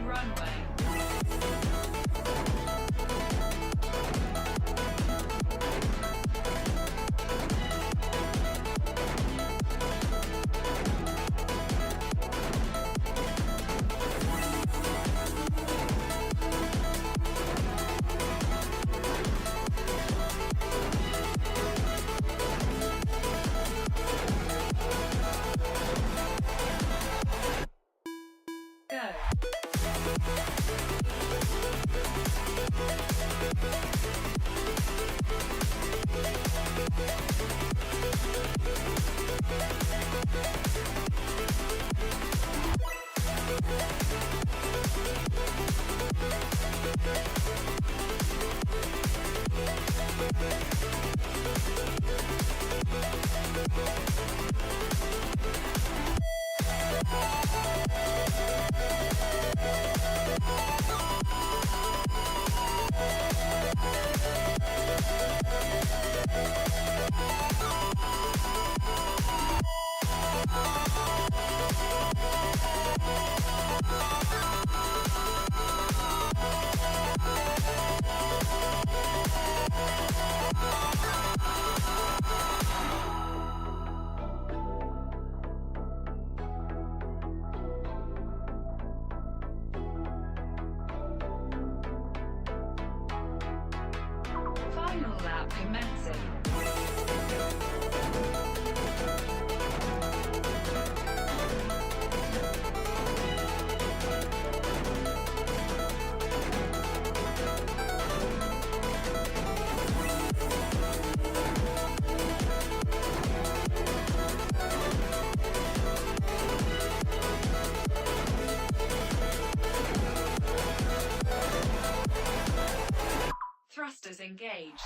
runway. Final lap commencing. Thrusters engaged.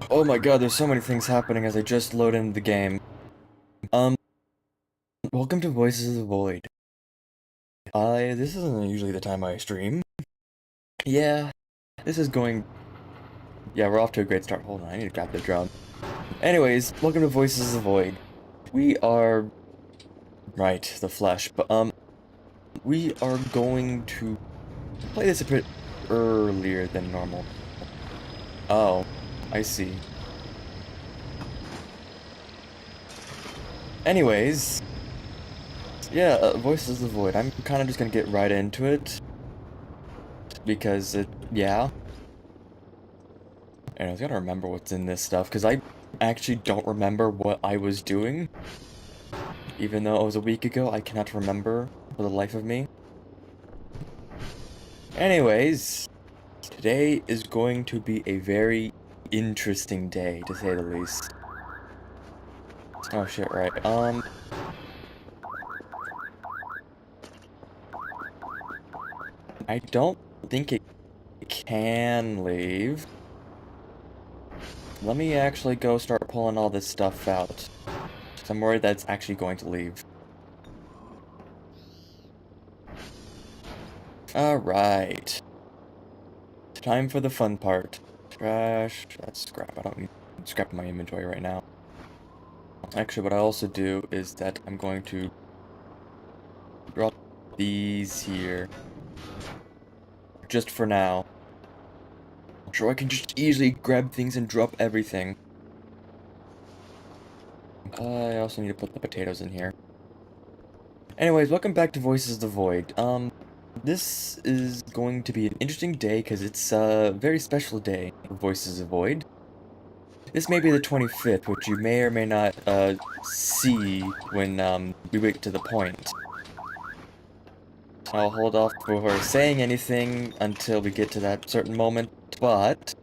Oh my god, there's so many things happening as I just load into the game. Welcome to Voices of the Void. This isn't usually the time I stream. Yeah, this is going... Yeah, we're off to a great start. Hold on, I need to grab the drum. Anyways, welcome to Voices of the Void. We are... Right, the flesh, but, we are going to play this a bit earlier than normal. Oh, I see. Anyways, yeah, Voices of the Void. I'm kind of just gonna get right into it. Because yeah. And I was gotta remember what's in this stuff, because I actually don't remember what I was doing. Even though it was a week ago, I cannot remember for the life of me. Anyways, today is going to be a very interesting day, to say the least. Oh shit, right, I don't think it can leave. Let me actually go start pulling all this stuff out. So I'm worried that it's actually going to leave. Alright. Time for the fun part. Trash. That's scrap. I don't need scrap in my inventory right now. Actually, what I also do is that I'm going to drop these here. Just for now. So I can just easily grab things and drop everything. I also need to put the potatoes in here. Anyways, welcome back to Voices of the Void. This is going to be an interesting day because it's a very special day for Voices of the Void. This may be the 25th, which you may or may not, see when, we wait to the point. I'll hold off before saying anything until we get to that certain moment, but...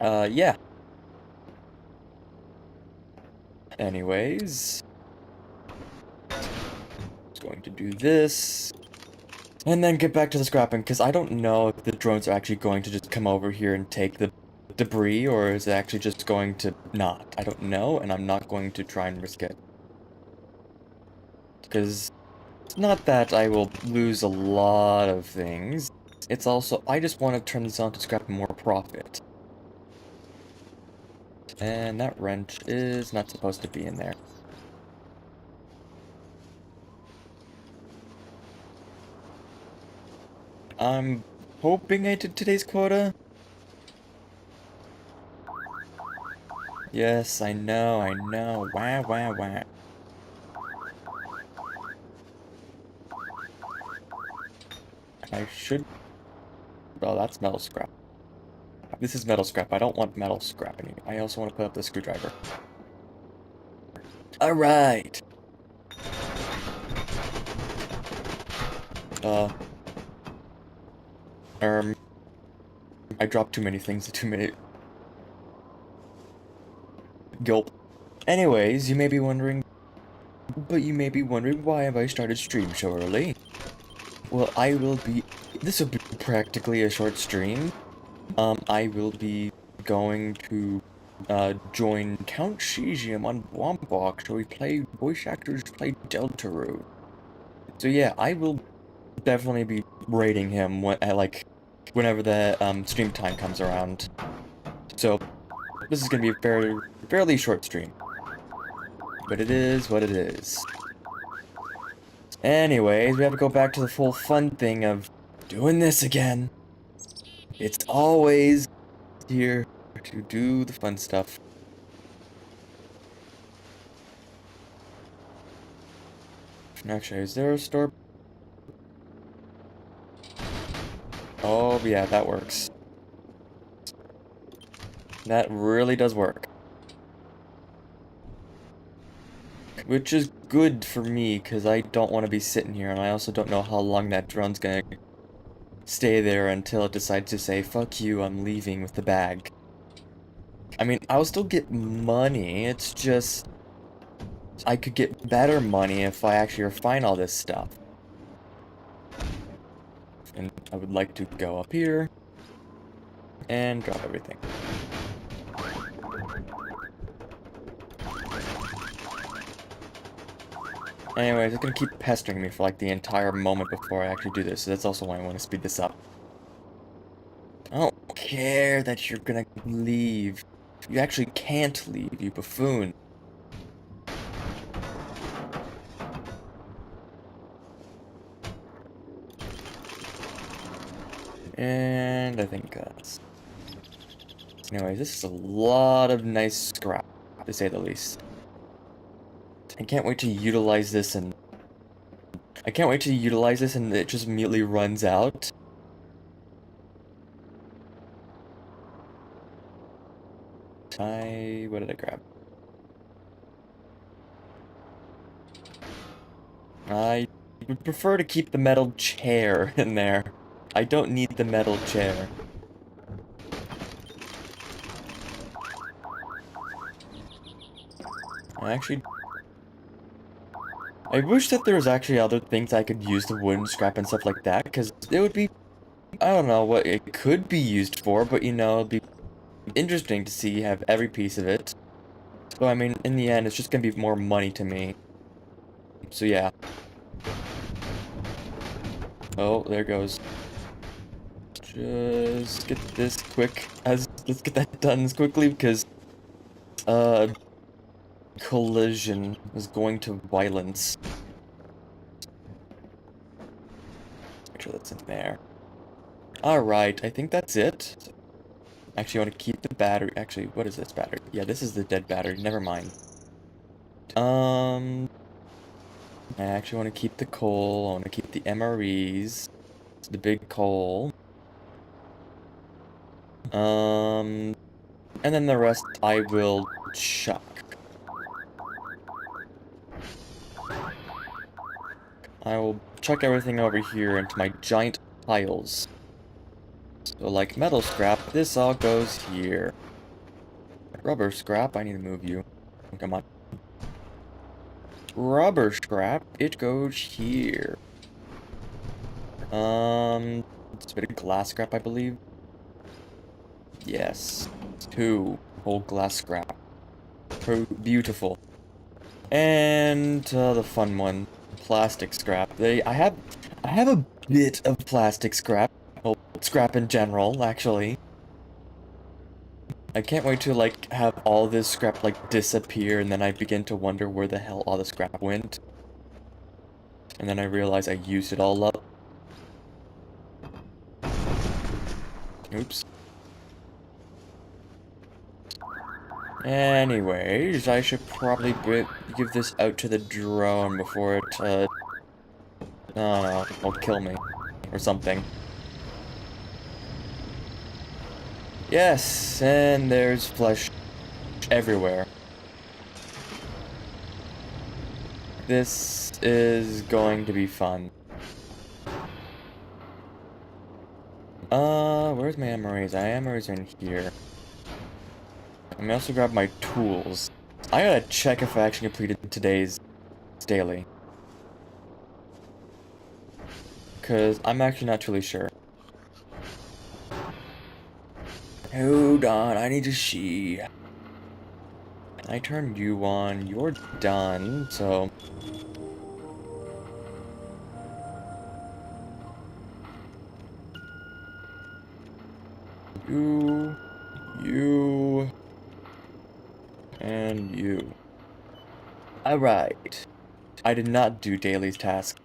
yeah. Anyways... Just going to do this... And then get back to the scrapping, because I don't know if the drones are actually going to just come over here and take the debris, or is it actually just going to not? I don't know, and I'm not going to try and risk it. Because it's not that I will lose a lot of things, it's also, I just want to turn this on to scrap more profit. And that wrench is not supposed to be in there. I'm hoping I did today's quota. Yes, I know. Wow, wow, wow. I should... Oh, that's metal scrap. This is metal scrap. I don't want metal scrap anymore. I also want to put up the screwdriver. Alright! I dropped too many things, too many... Gulp. Anyways, you may be wondering... But you may be wondering, why have I started stream so early? Well, I will be... This will be practically a short stream. I will be going to, join Count Shijium on Wombok, so we play... Voice actors play Deltarune. So yeah, I will definitely be raiding him when, whenever the, stream time comes around. So, this is gonna be a fairly short stream. But it is what it is. Anyways, we have to go back to the full fun thing of doing this again. It's always here to do the fun stuff. Actually, is there a store? Oh, yeah, that works. That really does work. Which is good for me, because I don't want to be sitting here, and I also don't know how long that drone's gonna stay there until it decides to say, fuck you, I'm leaving with the bag. I mean, I'll still get money, it's just... I could get better money if I actually refine all this stuff. And I would like to go up here and drop everything. Anyways, it's gonna keep pestering me for like the entire moment before I actually do this, so that's also why I want to speed this up. I don't care that you're gonna leave. You actually can't leave, you buffoon. And I think, anyways, this is a lot of nice scrap, to say the least. I can't wait to utilize this and... it just immediately runs out. What did I grab? I would prefer to keep the metal chair in there. I don't need the metal chair. I wish that there was actually other things I could use the wooden scrap and stuff like that, because it would be... I don't know what it could be used for, but you know, it'd be interesting to see, have every piece of it. So, I mean, in the end, it's just gonna be more money to me. So, yeah. Oh, there goes. Just get this quick. Let's get that done as quickly, because, collision is going to violence. Make sure that's in there. Alright, I think that's it. Actually, I want to keep the battery. Actually, what is this battery? Yeah, this is the dead battery. Never mind. I actually want to keep the coal. I want to keep the MREs. It's the big coal. And then the rest I will chuck. I will chuck everything over here into my giant piles. So like metal scrap, this all goes here. Rubber scrap, I need to move you. Come on. Rubber scrap, it goes here. It's a bit of glass scrap, I believe. Yes. 2 whole glass scrap. Beautiful. And the fun one, plastic scrap. I have a bit of plastic scrap. Well, scrap in general, actually. I can't wait to, like, have all this scrap, like, disappear, and then I begin to wonder where the hell all the scrap went. And then I realize I used it all up. Oops. Anyways, I should probably give this out to the drone before it, I don't know, will kill me. Or something. Yes, and there's flesh everywhere. This is going to be fun. Where's my MREs? I MREs are in here. Let me also grab my tools. I gotta check if I actually completed today's daily. Because I'm actually not truly sure. Hold on, I need to see. I turned you on, you're done, so... You... And you. Alright. I did not do Daly's task.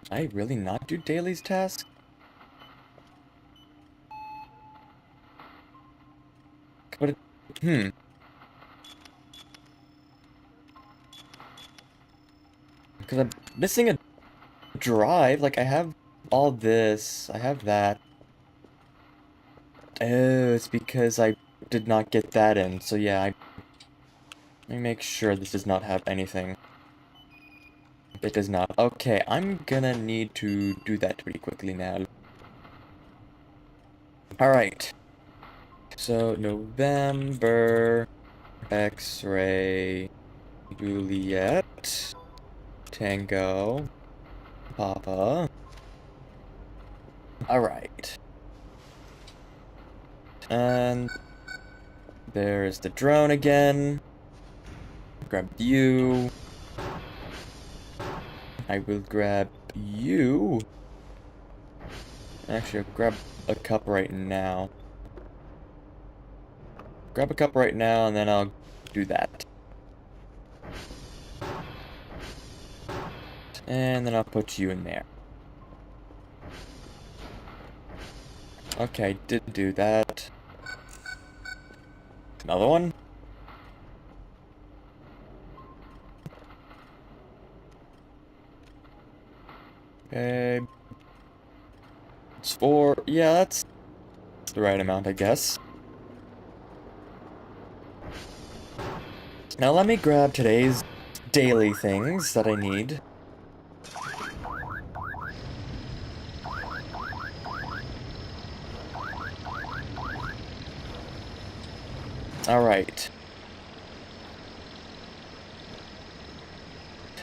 I really not do Daly's task? But it, Because I'm missing a drive, like I have all this, I have that. Oh, it's because I did not get that in, so yeah, let me make sure this does not have anything. It does not. Okay, I'm gonna need to do that pretty quickly now. Alright. So, November, X-ray, Juliet, Tango, Papa. Alright. And there's the drone again. Grab you. I will grab you. Actually, I'll grab a cup right now. Grab a cup right now, and then I'll do that. And then I'll put you in there. Okay, did do that. Another one? Okay. It's 4. Yeah, that's the right amount, I guess. Now let me grab today's daily things that I need. Alright.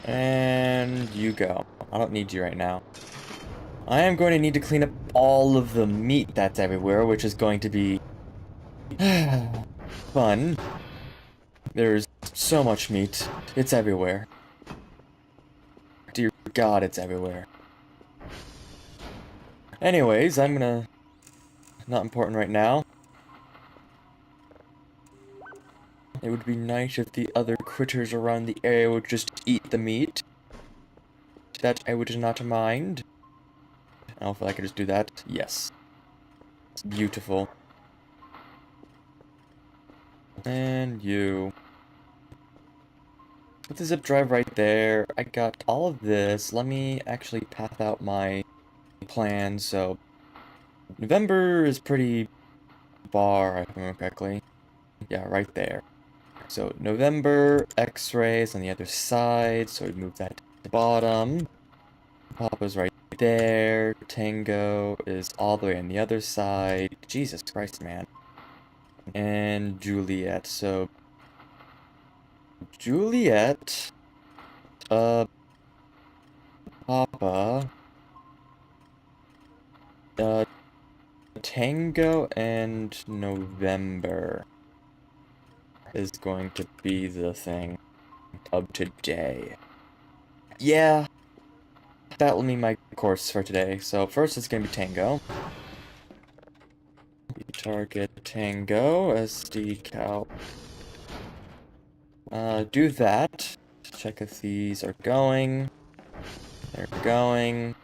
And you go. I don't need you right now. I am going to need to clean up all of the meat that's everywhere, which is going to be fun. There's so much meat. It's everywhere. Dear God, it's everywhere. Anyways, I'm gonna Not important right now. It would be nice if the other critters around the area would just eat the meat. That I would not mind. I don't know if I could just do that. Yes. It's beautiful. And you. Put the zip drive right there. I got all of this. Let me actually path out my plan. So, November is pretty far, if I remember correctly. Yeah, right there. So, November, X-rays on the other side. So, we move that to the bottom. Papa's right there. Tango is all the way on the other side. Jesus Christ, man. And Juliet. So, Juliet, Papa, Tango and November is going to be the thing of today. Yeah, that will be my course for today. So first it's gonna be Tango. Target Tango, SD cow. Do that. Check if these are going. They're going.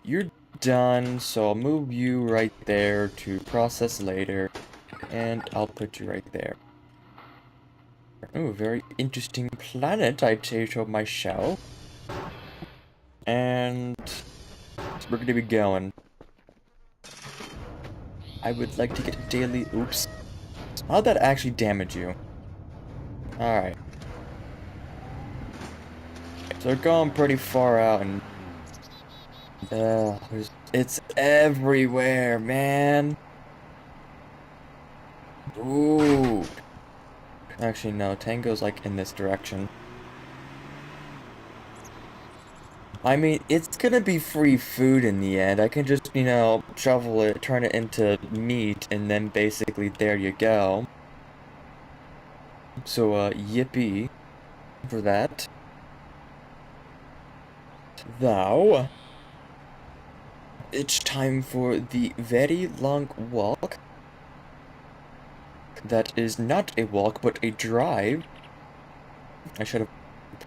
You're done, so I'll move you right there to process later, and I'll put you right there. Oh, very interesting planet, I'd say to myself. And we're gonna be going. I would like to get a daily... Oops. How'd that actually damage you? Alright. So they're going pretty far out, and... it's everywhere, man! Ooh. Actually, no. Tango's, like, in this direction. I mean, it's gonna be free food in the end. I can just, you know, shovel it, turn it into meat, and then basically there you go. So, yippee for that. Now, it's time for the very long walk. That is not a walk, but a drive. I should have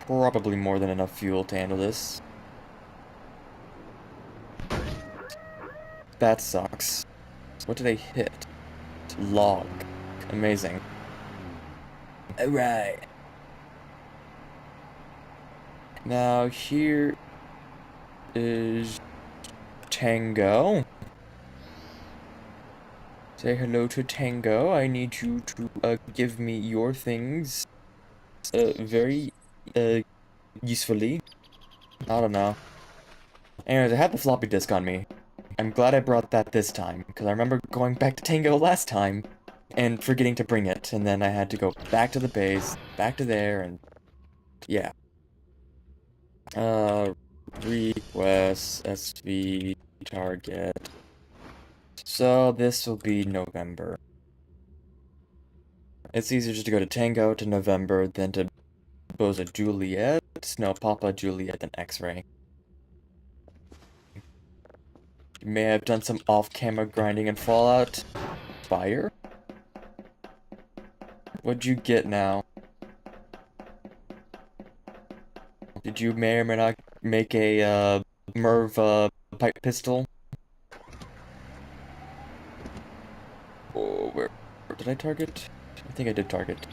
probably more than enough fuel to handle this. That sucks. What did I hit? Log. Amazing. Alright. Now here is Tango. Say hello to Tango. I need you to give me your things very usefully. I don't know. Anyways, I had the floppy disk on me. I'm glad I brought that this time, because I remember going back to Tango last time and forgetting to bring it, and then I had to go back to the base, back to there, and yeah. Request SV target. So this will be November. It's easier just to go to Tango to November than to Boza Juliet. No, Papa Juliet and X-Ray. You may have done some off-camera grinding in Fallout. Fire? What'd you get now? Did you may or may not make a, Merv, pipe pistol? Oh, where did I target? I think I did target.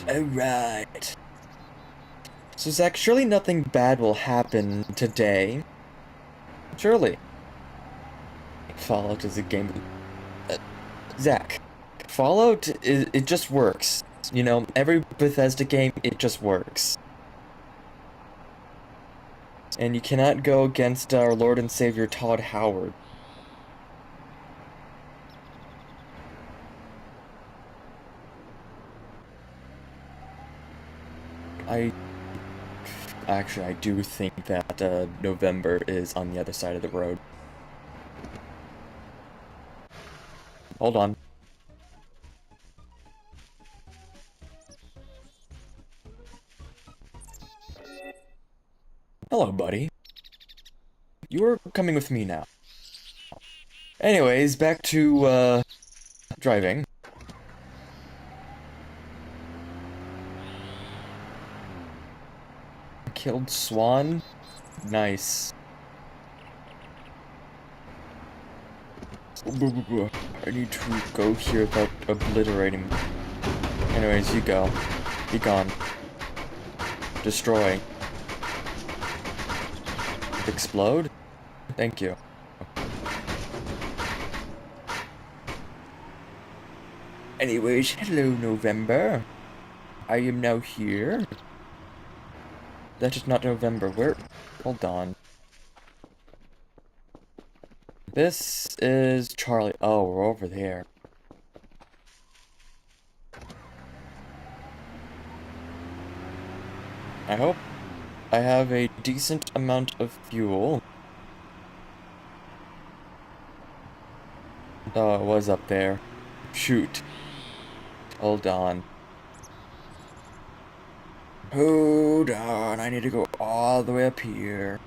Alright. So, Zach, surely nothing bad will happen today. Surely. Fallout is a game... Zach, Fallout, it just works. You know, every Bethesda game, it just works. And you cannot go against our Lord and Savior Todd Howard. Actually, I do think that November is on the other side of the road. Hold on. Hello, buddy. You were coming with me now. Anyways, back to, driving. Killed Swan? Nice. I need to go here without obliterating. Anyways, you go. Be gone. Destroy. Explode? Thank you. Anyways, hello November. I am now here. That is not November. Where? Hold on. This is Charlie. Oh, we're over there. I hope I have a decent amount of fuel. Oh, it was up there. Shoot. Hold on. Hold on, I need to go all the way up here.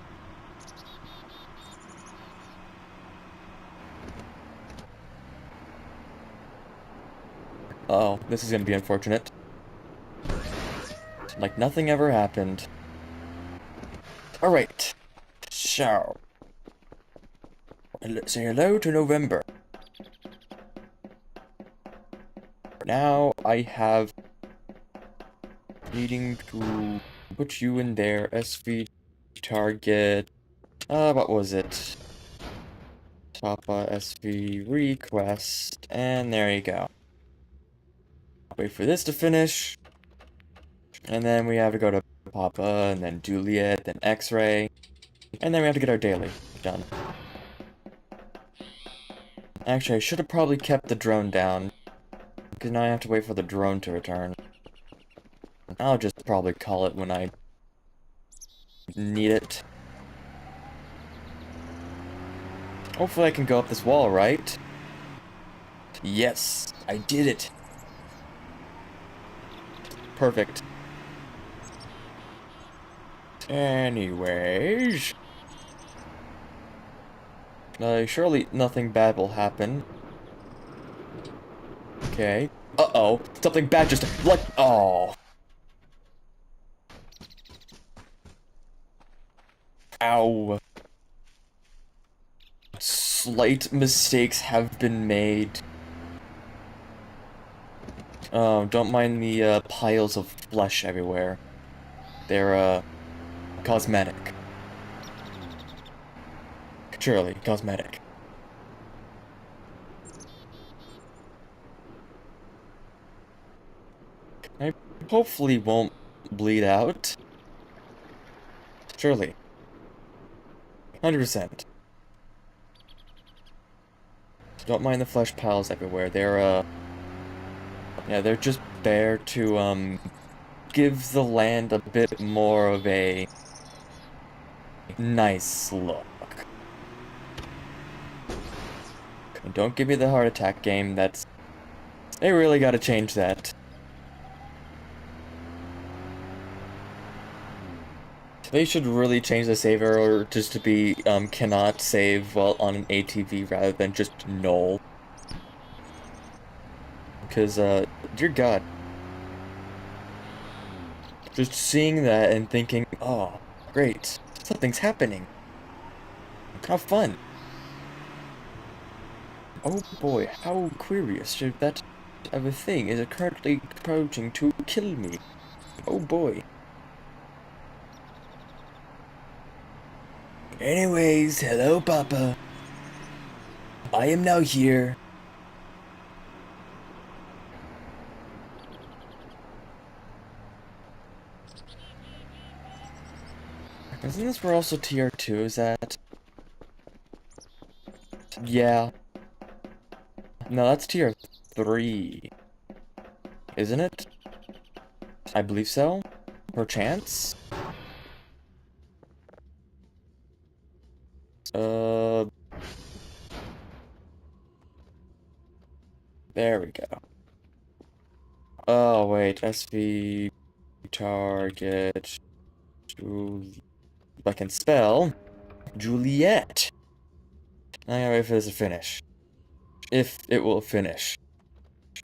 Uh oh, this is gonna be unfortunate. Like nothing ever happened. Alright. So. Let's say hello to November. Now I have needing to put you in there. SV target. What was it? Papa SV request. And there you go. Wait for this to finish. And then we have to go to Papa, and then Juliet, then X-ray. And then we have to get our daily done. Actually, I should have probably kept the drone down. Because now I have to wait for the drone to return. I'll just probably call it when I need it. Hopefully I can go up this wall, right? Yes, I did it. Perfect. Anyways. Surely nothing bad will happen. Okay. Uh-oh. Something bad just... Like... Oh. Ow. Slight mistakes have been made. Oh, don't mind the, piles of flesh everywhere. They're, cosmetic. Surely, cosmetic. I hopefully won't bleed out. Surely. 100%. Don't mind the flesh piles everywhere. They're, yeah, they're just there to, give the land a bit more of a nice look. Don't give me the heart attack game, that's... They really gotta change that. They should really change the save error just to be, cannot save while on an ATV rather than just null. Because, dear God. Just seeing that and thinking, oh, great, something's happening. How fun. Oh boy, how curious should that of a thing is currently approaching to kill me. Oh boy. Anyways, hello Papa. I am now here. Isn't this where also tier 2 is at? Yeah. No, that's tier 3. Isn't it? I believe so. Perchance? There we go. Oh, wait. SV target... If I can spell... Juliet. I gotta wait for this to finish. If it will finish.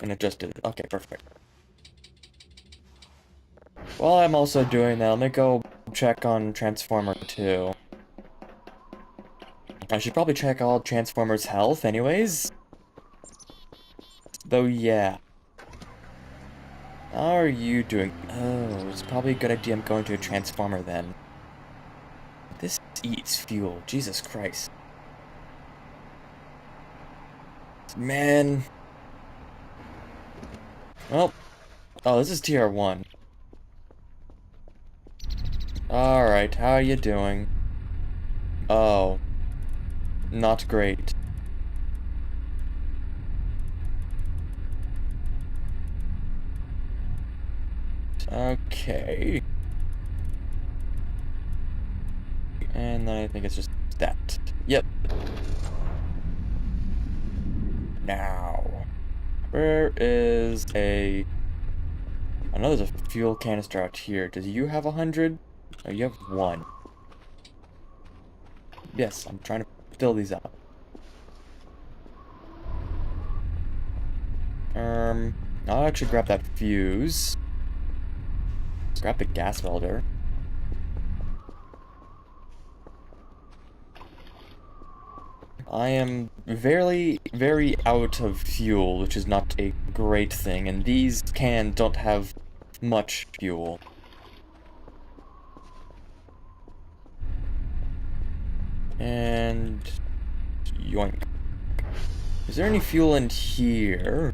And it just did. Okay, perfect. While I'm also doing that, let me go check on Transformer 2. I should probably check all Transformers' health anyways. Though, yeah. How are you doing? Oh, it's probably a good idea I'm going to a Transformer then. This eats fuel. Jesus Christ. Man. Well. Oh, this is TR1. Alright, how are you doing? Oh. Not great. Okay. And then I think it's just that. Yep. Now. Where is a... I know there's a fuel canister out here. Does you have 100? Oh, you have 1. Yes, I'm trying to fill these up. I'll actually grab that fuse. Grab the gas welder. I am very, very out of fuel, which is not a great thing, and these cans don't have much fuel. And... yoink. Is there any fuel in here?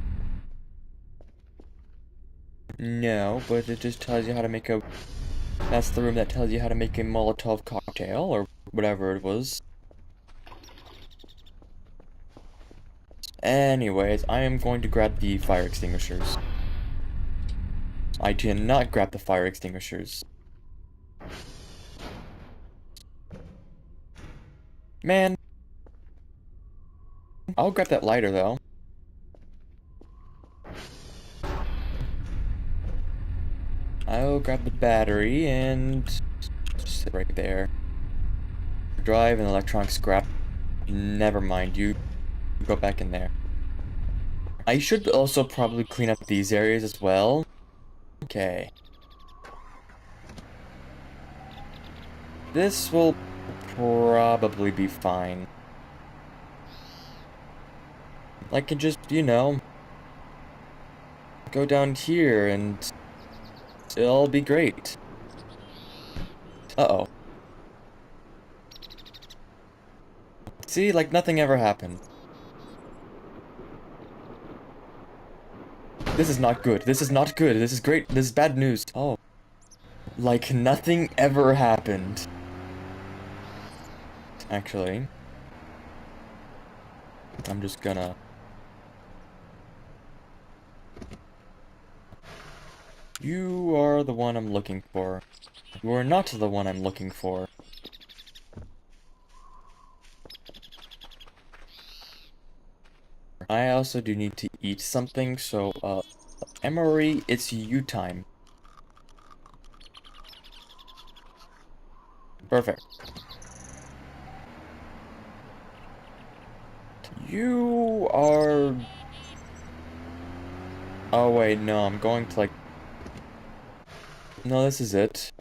No, but it just tells you how to make a... That's the room that tells you how to make a Molotov cocktail, or whatever it was. Anyways, I am going to grab the fire extinguishers. I did not grab the fire extinguishers. Man. I'll grab that lighter, though. I'll grab the battery and... just sit right there. Drive and electronic scrap. Never mind, you go back in there. I should also probably clean up these areas as well. Okay. This will probably be fine. I can just, you know, go down here and it'll be great. Uh-oh. See, like nothing ever happened. This is not good. This is not good. This is great. This is bad news. Oh. Like nothing ever happened. Actually. I'm just gonna... You are the one I'm looking for. You are not the one I'm looking for. I also do need to eat something, so, Emery, it's you time. Perfect. You are... Oh wait, no, I'm going to like... No, this is it.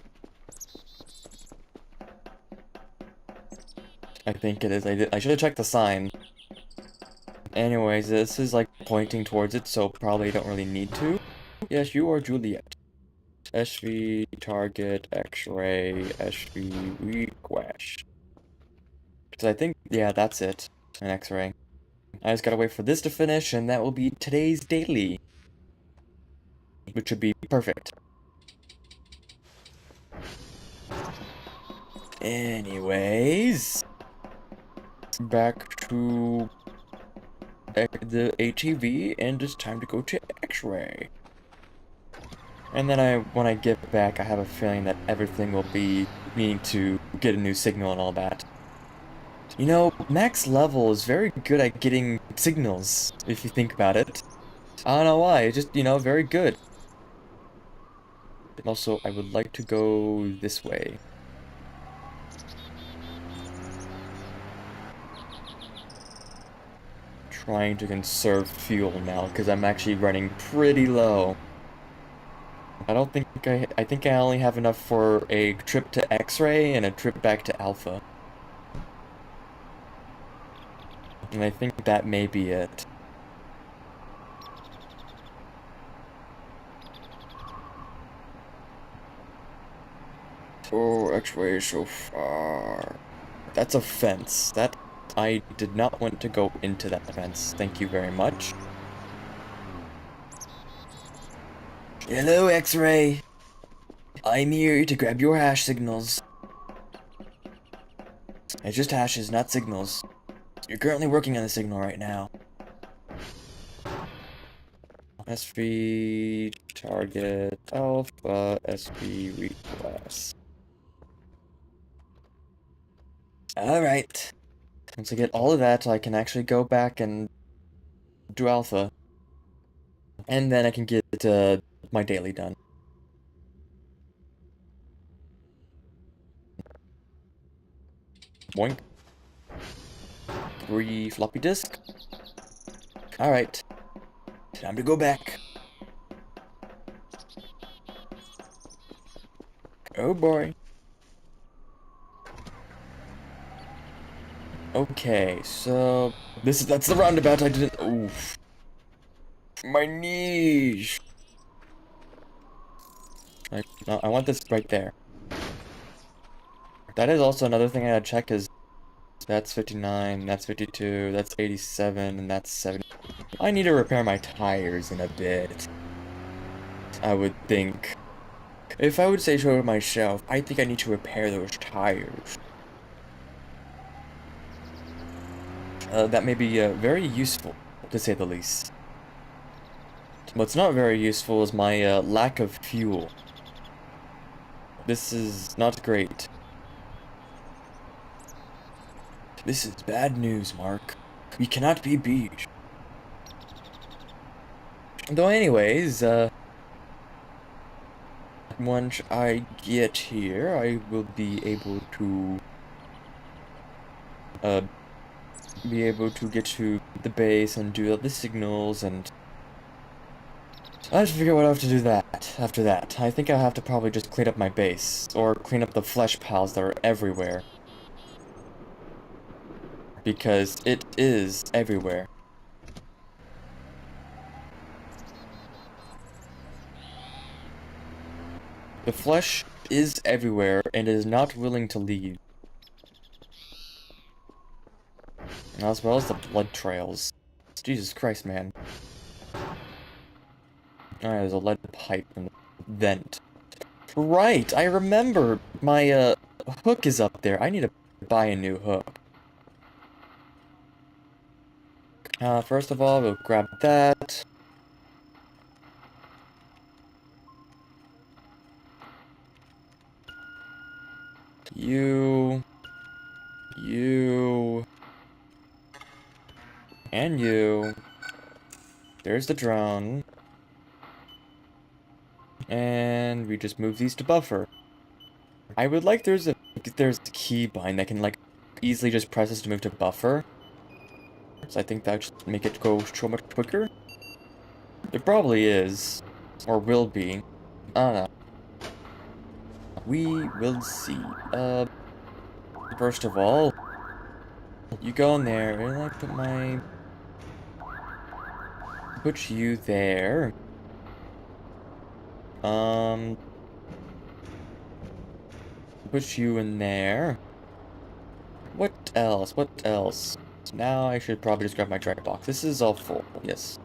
I think it is. I should have checked the sign. Anyways, this is like pointing towards it, so probably don't really need to. Yes, you are Juliet. SV, target, X-ray, SV, request. Because I think, yeah, that's it. An X-ray. I just gotta wait for this to finish, and that will be today's daily. Which would be perfect. Anyways... back to... the ATV, and it's time to go to X-ray. And then when I get back, I have a feeling that everything will be needing to get a new signal and all that. You know, Max Level is very good at getting signals, if you think about it. I don't know why, it's just, you know, very good. Also, I would like to go this way. trying to conserve fuel now, because I'm actually running pretty low. I think I only have enough for a trip to X-ray and a trip back to Alpha. And I think that may be it. Oh, X-ray so far. That's a fence. I did not want to go into that fence. Thank you very much. Hello, X-ray. I'm here to grab your hash signals. It's just hashes, not signals. You're currently working on the signal right now. SV target alpha SV request. Alright. Once I get all of that, I can actually go back and do alpha. And then I can get my daily done. Boink. 3 floppy disk. Alright. Time to go back. Oh boy. Okay, so that's the roundabout I didn't. Oof. My knees. No, I want this right there. That is also another thing I gotta check is that's 59, that's 52, that's 87, and that's 70. I need to repair my tires in a bit. I would think. If I would say so to myself, I think I need to repair those tires. That may be very useful, to say the least. What's not very useful is my lack of fuel. This is not great. This is bad news, Mark. We cannot be beat. Though anyways, once I get here, I will be able to get to the base and do all the signals, and I have to figure out what I have to do after that. I think I'll have to probably just clean up my base, or clean up the flesh piles that are everywhere. Because it is everywhere. The flesh is everywhere, and is not willing to leave. As well as the blood trails. Jesus Christ, man. Alright, there's a lead pipe in the vent. Right, I remember! My, hook is up there. I need to buy a new hook. First of all, we'll grab that. You... And you. There's the drone. And we just move these to buffer. I would like there's a keybind that can like easily just press this to move to buffer. So I think that should make it go so much quicker. It probably is. Or will be. I don't know. We will see. First of all, you go in there, and I put you there. Put you in there. What else? What else? Now I should probably just grab my dry box. This is all full. Yes.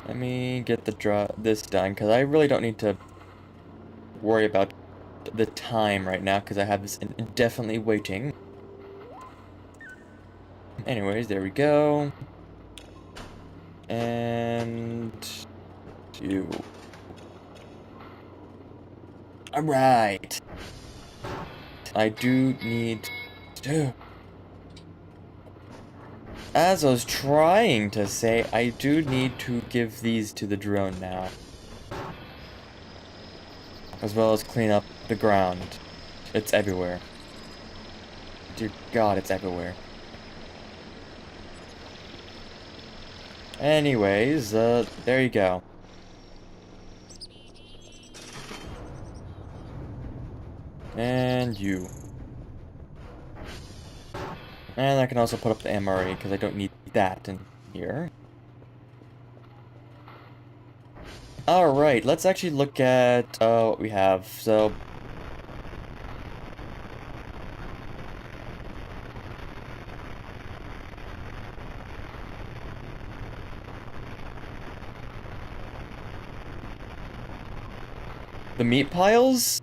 Let me get this done, because I really don't need to worry about the time right now, because I have this indefinitely waiting. Anyways, there we go. And... you. Alright. I do need to... As I was trying to say, I do need to give these to the drone now. As well as clean up the ground. It's everywhere. Dear God, it's everywhere. Anyways, there you go. And you. And I can also put up the MRE, because I don't need that in here. Alright, let's actually look at what we have. So, the meat piles?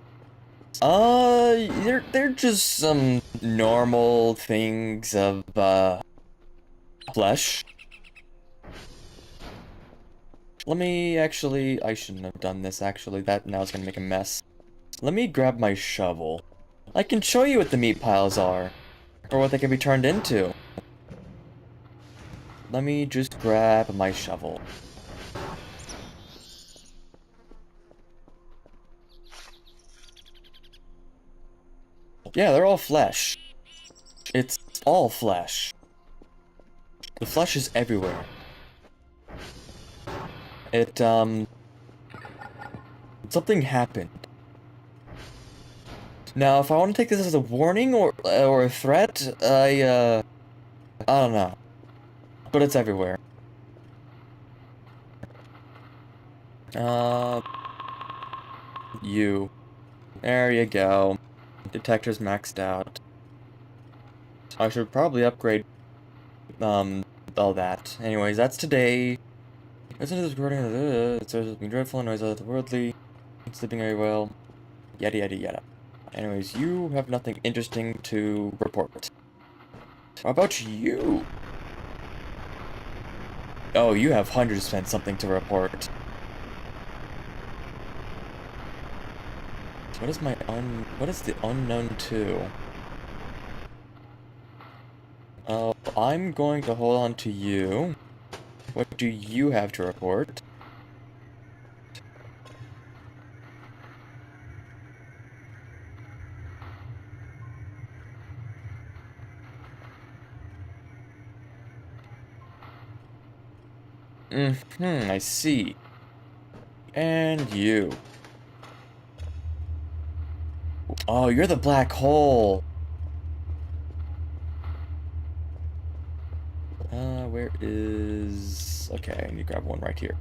They're just some normal things of, flesh. Let me actually, I shouldn't have done this actually, that now is gonna make a mess. Let me grab my shovel. I can show you what the meat piles are, or what they can be turned into. Let me just grab my shovel. Yeah, they're all flesh. It's all flesh. The flesh is everywhere. Something happened. Now, if I want to take this as a warning or a threat, I don't know. But it's everywhere. You. There you go. Detector's maxed out. I should probably upgrade, all that. Anyways, that's today. Listen to this recording. It says it's being dreadful, noise otherworldly, sleeping very well, yada yada yada. Anyways, you have nothing interesting to report. How about you? Oh, you have 100% something to report. What is what is the unknown 2? I'm going to hold on to you. What do you have to report? I see. And you. Oh, you're the black hole! Where is... Okay, I need to grab one right here.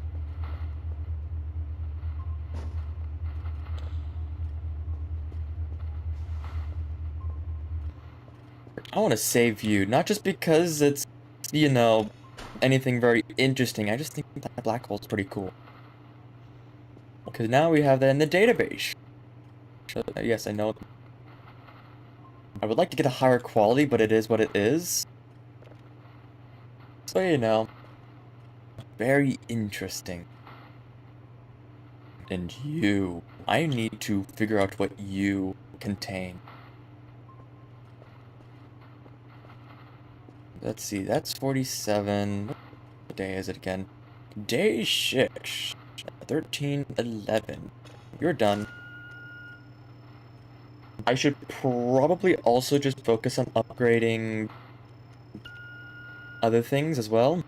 I want to save you, not just because it's, you know, anything very interesting. I just think that black hole's pretty cool. Because now we have that in the database. So, yes, I know. I would like to get a higher quality, but it is what it is. So, you know, very interesting. And you. I need to figure out what you contain. Let's see, that's 47. What day is it again? Day 6. 13:11. You're done. I should probably also just focus on upgrading other things as well.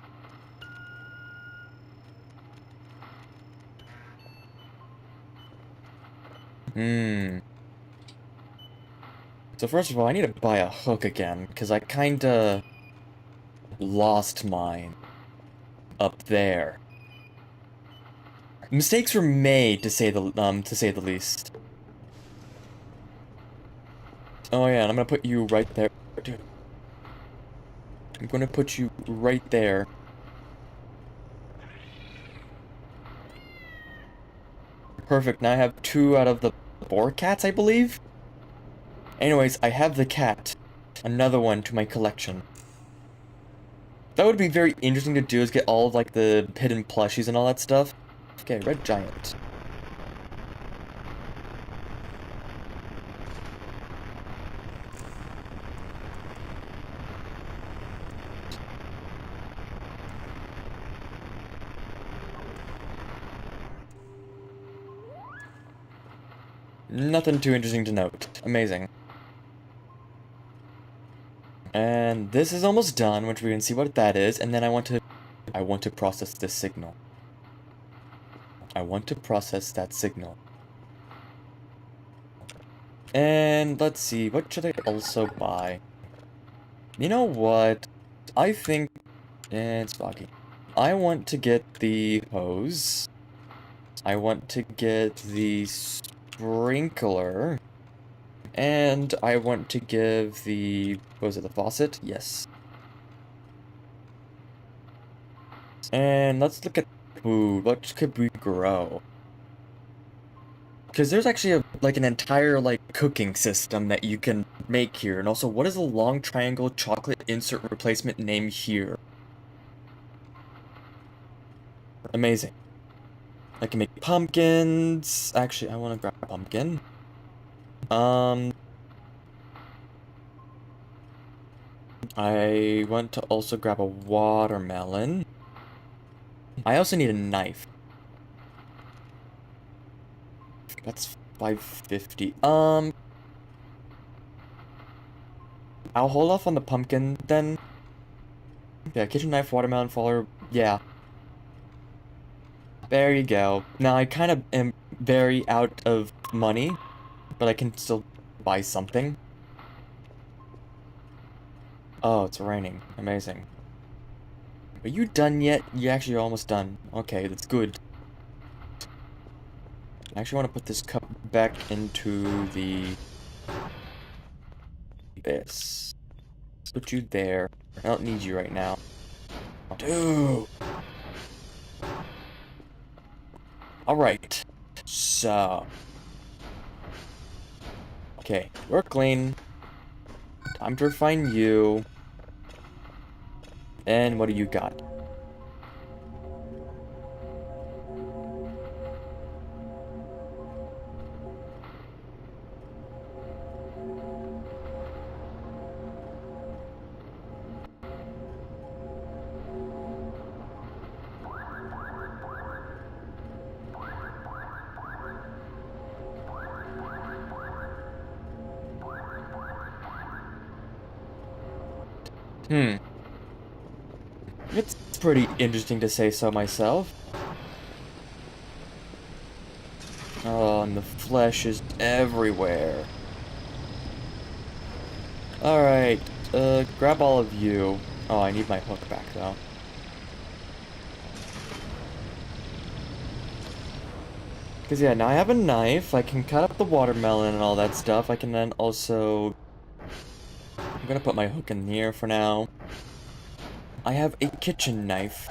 So first of all, I need to buy a hook again, because I kinda lost mine up there. Mistakes were made, to say the least. Oh yeah, and I'm gonna put you right there. Dude. I'm gonna put you right there. Perfect, now I have 2 out of the 4 cats, I believe? Anyways, I have the cat. Another one to my collection. That would be very interesting to do, is get all of, like, the hidden plushies and all that stuff. Okay, red giant. Nothing too interesting to note. Amazing. And this is almost done, which we can see what that is, and then I want to process this signal. I want to process that signal. And let's see, what should I also buy? You know what? I think it's foggy. I want to get the hose. I want to get the sprinkler. And I want to give the... what was it, the faucet? Yes. And let's look at food. What could we grow? Because there's actually like an entire cooking system that you can make here. And also, what is a long triangle chocolate insert replacement name here? Amazing. I can make pumpkins. Actually, I want to grab a pumpkin. I want to also grab a watermelon. I also need a knife. That's 550. I'll hold off on the pumpkin then. Yeah, kitchen knife, watermelon, follower. Yeah. There you go. Now I kind of am very out of money, but I can still buy something. Oh, it's raining. Amazing. Are you done yet? You're actually almost done. Okay, that's good. I actually want to put this cup back into this. Put you there. I don't need you right now. Dude! Alright. So. Okay, you're clean. Time to refine you. And what do you got? It's pretty interesting to say so myself. Oh, and the flesh is everywhere. Alright, grab all of you. Oh, I need my hook back, though. Because, yeah, now I have a knife. I can cut up the watermelon and all that stuff. I can then also... I'm gonna put my hook in here for now. I have a kitchen knife.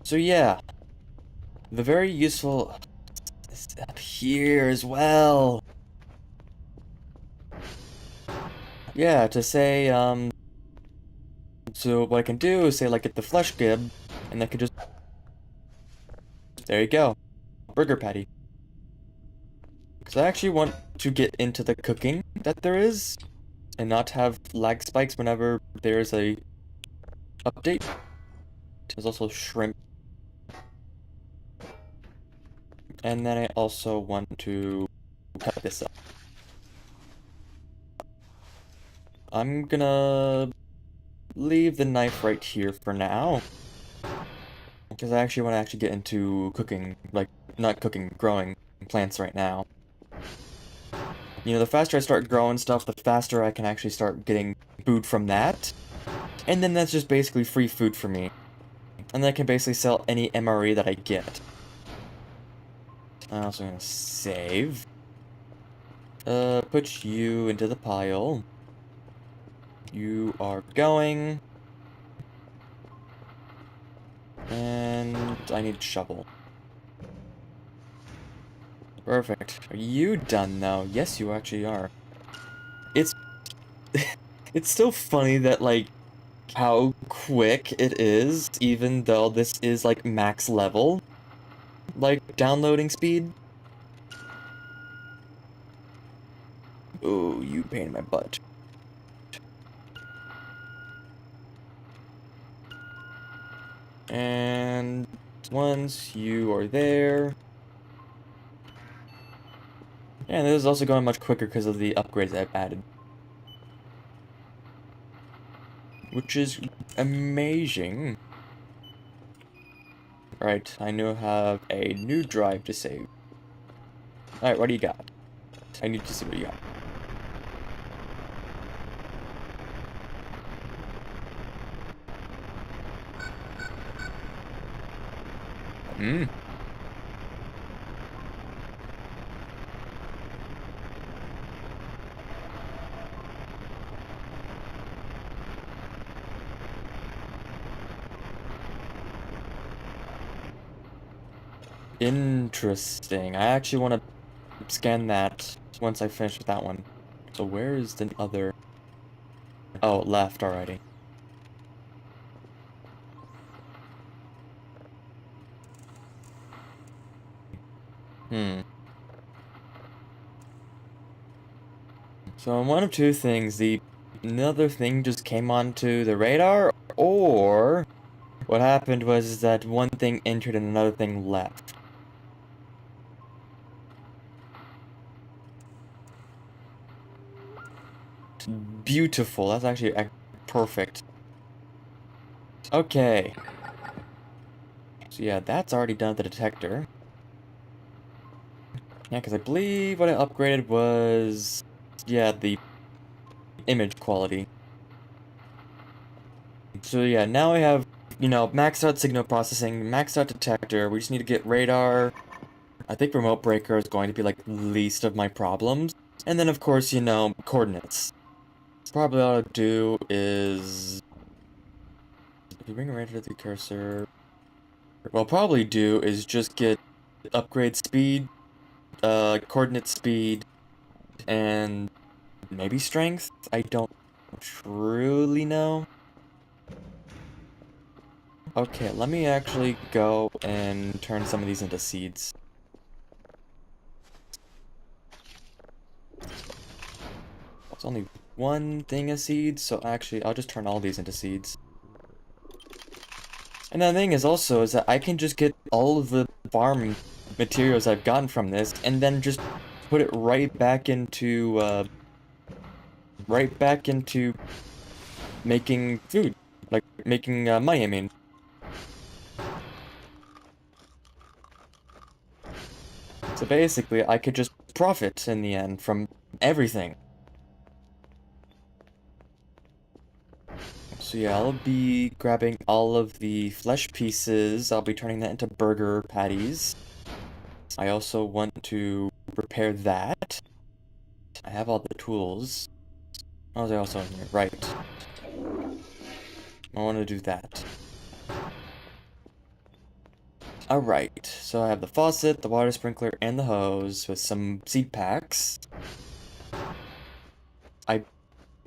So, yeah. The very useful... is up here as well. Yeah, to say, so what I can do is say, get the flesh gib, and I can just... there you go. Burger patty. Because I actually want to get into the cooking that there is, and not have lag spikes whenever there's a update. There's also shrimp. And then I also want to cut this up. I'm gonna leave the knife right here for now. Because I actually want to get into cooking, not cooking, growing plants right now. You know, the faster I start growing stuff, the faster I can actually start getting food from that. And then that's just basically free food for me. And then I can basically sell any MRE that I get. I'm also gonna save. Put you into the pile. You are going. And I need a shovel. Perfect. Are you done, though? Yes, you actually are. It's... it's still funny that, how quick it is, even though this is, max level. Downloading speed. Oh, you pain in my butt. And once you are there... and this is also going much quicker because of the upgrades I've added. which is amazing. Right, I now have a new drive to save. Alright, what do you got? I need to see what you got. Hmm. Interesting. I actually want to scan that once I finish with that one. So where is the other... Oh, left already. Hmm. So one of two things, another thing just came onto the radar, or what happened was that one thing entered and another thing left. Beautiful, that's actually perfect. Okay. So yeah, that's already done at the detector. Yeah, because I believe what I upgraded was... Yeah, the image quality. So yeah, now I have, you know, maxed out signal processing, maxed out detector, we just need to get radar. I think remote breaker is going to be like least of my problems. And then of course, you know, coordinates. Probably all I'll do is... If you bring a radar to the cursor... What I'll probably do is just get upgrade speed, coordinate speed, and maybe strength? I don't truly know. Okay, let me actually go and turn some of these into seeds. It's only one thing of seeds, so actually I'll just turn all these into seeds. And the thing is also is that I can just get all of the farm materials I've gotten from this and then just put it right back into making food. Like making money, I mean. So basically I could just profit in the end from everything. So yeah, I'll be grabbing all of the flesh pieces, I'll be turning that into burger patties. I also want to repair that. I have all the tools. What was I also in here? Right. I want to do that. Alright, so I have the faucet, the water sprinkler, and the hose with some seed packs.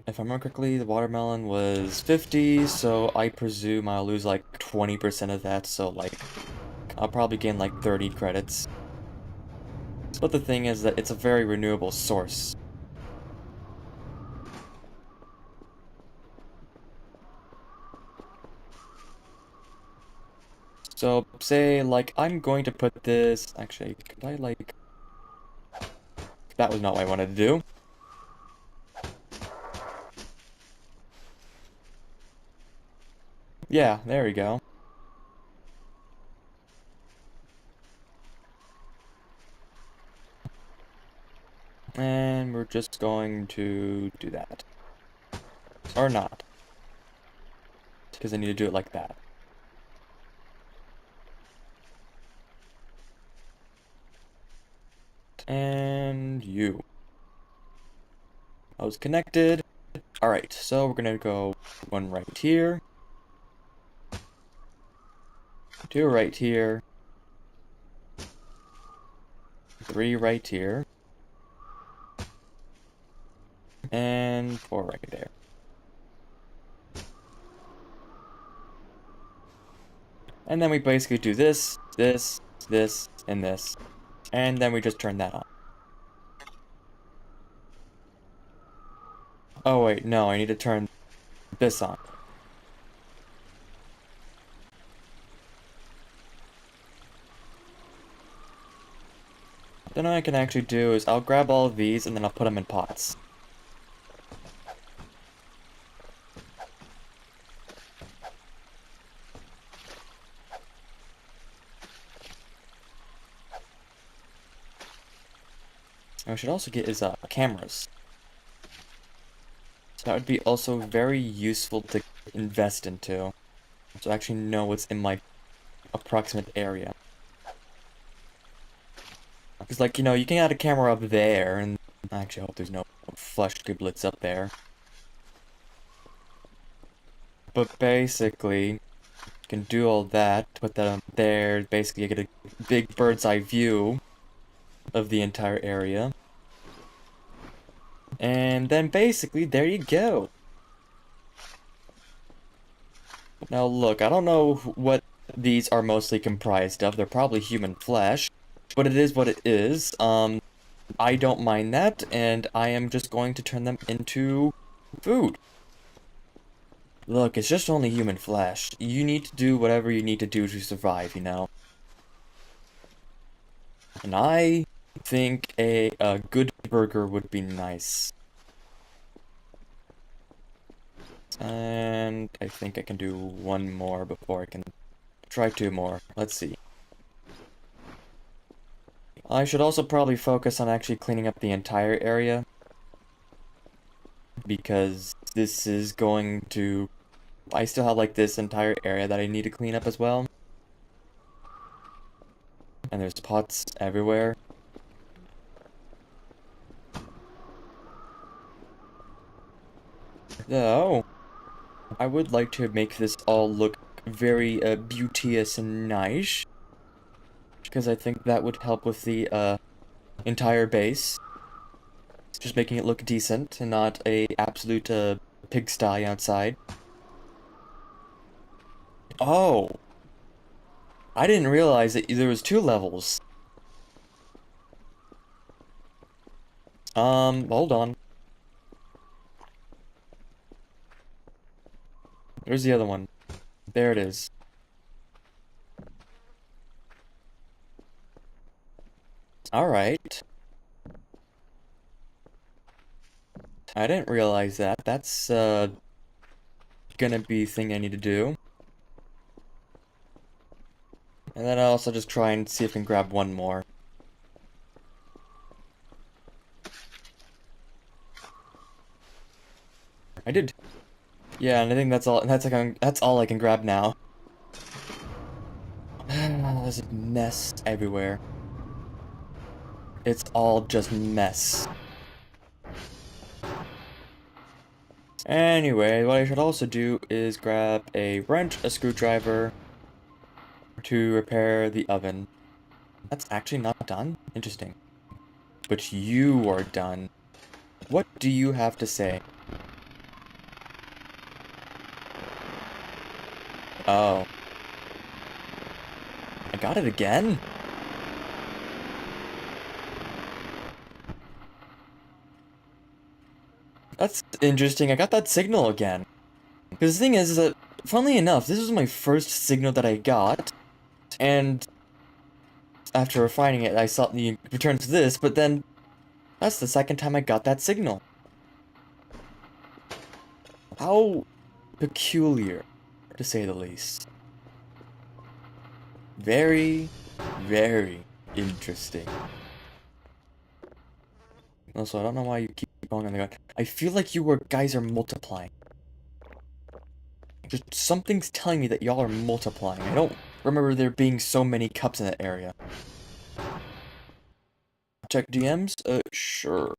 If I remember correctly, the watermelon was 50, so I presume I'll lose like 20% of that, so like, I'll probably gain like 30 credits. But the thing is that it's a very renewable source. So, say, like, I'm going to put this... Actually, could I, like... That was not what I wanted to do. Yeah, there we go. And we're just going to do that. Or not. Because I need to do it like that. And you. I was connected. Alright, so we're gonna go one right here. Two right here. Three right here. And four right there. And then we basically do this, this, this, and this. And then we just turn that on. Oh wait, no, I need to turn this on. Then what I can actually do is I'll grab all of these and then I'll put them in pots. What I should also get is cameras. So that would be also very useful to invest into. So I actually know what's in my approximate area. Because, like, you know, you can add a camera up there, and I actually hope there's no flesh giblets up there. But basically, you can do all that, put that up there, basically you get a big bird's eye view of the entire area. And then basically, there you go. Now look, I don't know what these are mostly comprised of. They're probably human flesh, but it is what it is. I don't mind that, and I am just going to turn them into food. Look, it's just only human flesh. You need to do whatever you need to do to survive, you know? And I think a good burger would be nice. And I think I can do one more before I can try two more. Let's see. I should also probably focus on actually cleaning up the entire area, because this is going to... I still have, like, this entire area that I need to clean up as well. And there's pots everywhere. Though, I would like to make this all look very beauteous and nice, because I think that would help with the entire base. Just making it look decent and not a absolute pigsty outside. Oh! I didn't realize that there was 2 levels. Hold on. Where's the other one? There it is. Alright. I didn't realize that. That's, gonna be a thing I need to do. And then I'll also just try and see if I can grab one more. I did. Yeah, and I think that's all. That's all I can grab now. There's a mess everywhere. It's all just mess. Anyway, what I should also do is grab a wrench, a screwdriver, to repair the oven. That's actually not done? Interesting. But you are done. What do you have to say? Oh. I got it again? That's interesting. I got that signal again. Because the thing is that, funnily enough, this was my first signal that I got, and after refining it, I saw the return to this, but then that's the second time I got that signal. How peculiar, to say the least. Very, very interesting. Also, I don't know why you keep going on the gun. I feel like guys are multiplying. Just something's telling me that y'all are multiplying. I don't remember there being so many cups in that area. Check DMs? Sure.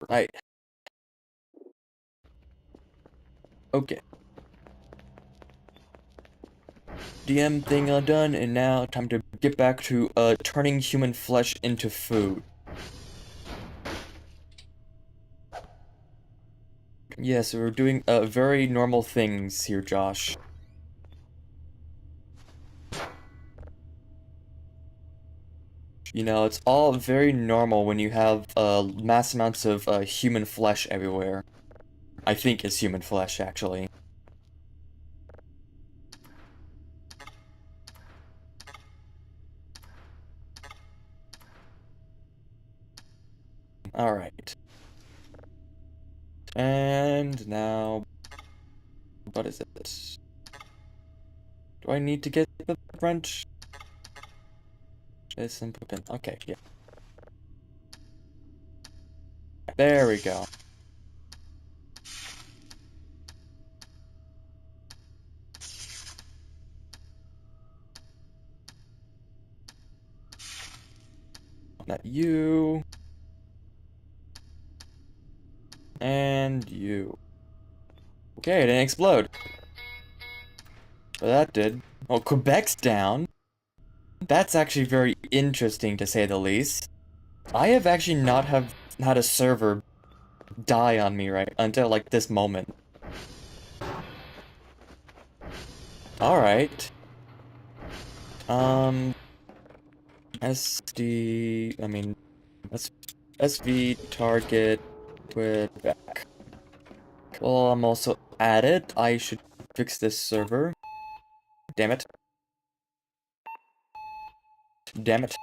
Right. Okay. DM thing done, and now time to get back to turning human flesh into food. Yes, we're doing very normal things here, Josh. You know, it's all very normal when you have mass amounts of human flesh everywhere. I think it's human flesh, actually. Alright. And now... What is it? Do I need to get the wrench? This and put in. Okay, yeah. There we go. Not you. And you. Okay, it didn't explode. But that did. Oh, Quebec's down. That's actually very interesting, to say the least. I have actually not have had a server die on me right until like this moment. Alright. SD, I mean, SV target Quebec. Well, I'm also at it. I should fix this server. Damn it. Damn it.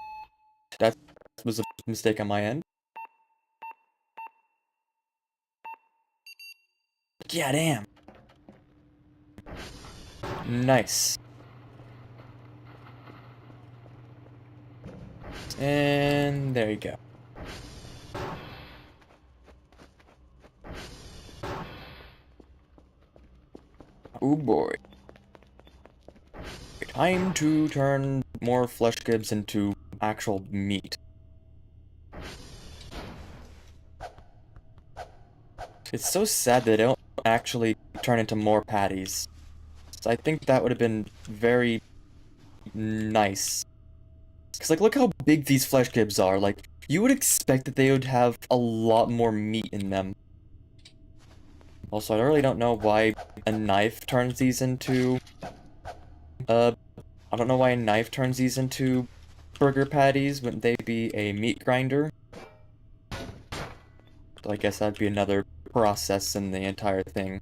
That was a mistake on my end. Yeah, damn. Nice. And there you go. Oh boy. Time to turn more flesh gibs into actual meat. It's so sad that they don't actually turn into more patties. So I think that would have been very nice. Because, like, look how big these flesh gibs are. Like, you would expect that they would have a lot more meat in them. Also, I really don't know why a knife turns these into... I don't know why a knife turns these into burger patties. Wouldn't they be a meat grinder? But I guess that'd be another process in the entire thing.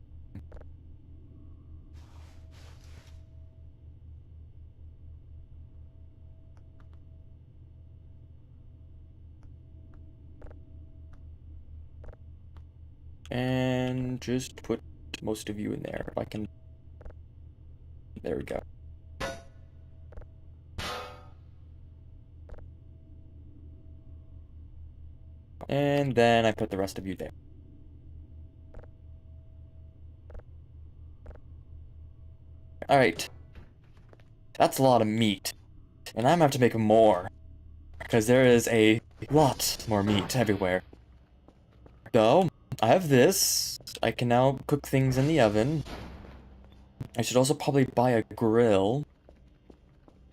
And just put most of you in there, if I can... There we go. And then I put the rest of you there. Alright. That's a lot of meat. And I'm gonna have to make more. Because there is a lot more meat everywhere. So, I have this. I can now cook things in the oven. I should also probably buy a grill.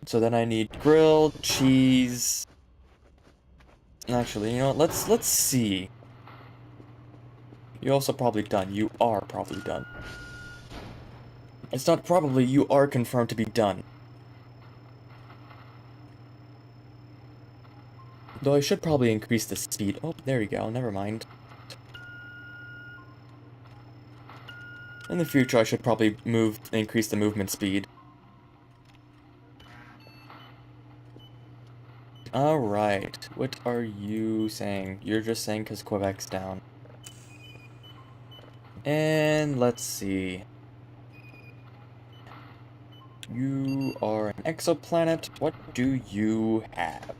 So then I need grill, cheese... Actually, you know what? Let's see. You're also probably done. You are probably done. It's not probably, you are confirmed to be done. Though I should probably increase the speed. Oh, there you go. Never mind. In the future, I should probably increase the movement speed. Alright. What are you saying? You're just saying because Quebec's down. And let's see. You are an exoplanet. What do you have?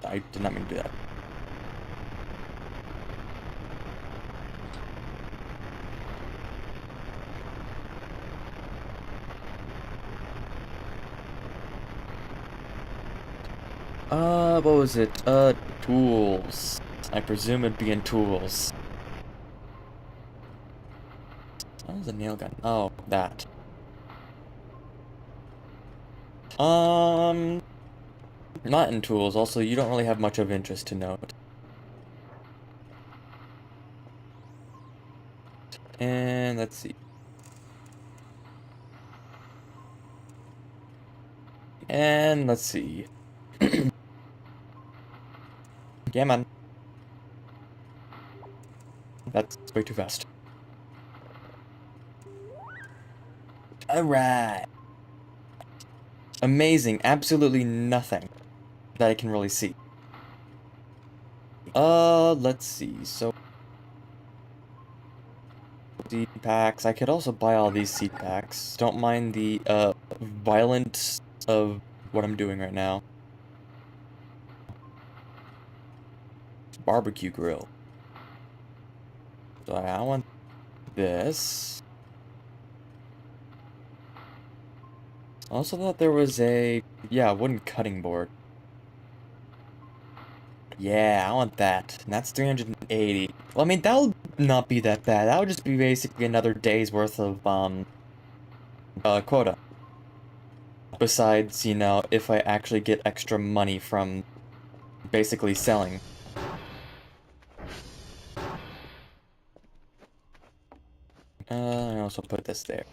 I did not mean to do that. What was it? Tools. I presume it'd be in tools. What was a nail gun? Oh, that. Not in tools. Also, you don't really have much of interest to note. And let's see. And let's see. Yeah, man. That's way too fast. Alright. Amazing. Absolutely nothing that I can really see. Let's see. So, seed packs. I could also buy all these seed packs. Don't mind the, violence of what I'm doing right now. Barbecue grill. So I want this. Also thought there was a, yeah, wooden cutting board. Yeah, I want that. And that's 380. Well, I mean, that'll not be that bad. That would just be basically another day's worth of, quota. Besides, you know, if I actually get extra money from basically selling. I also put this there.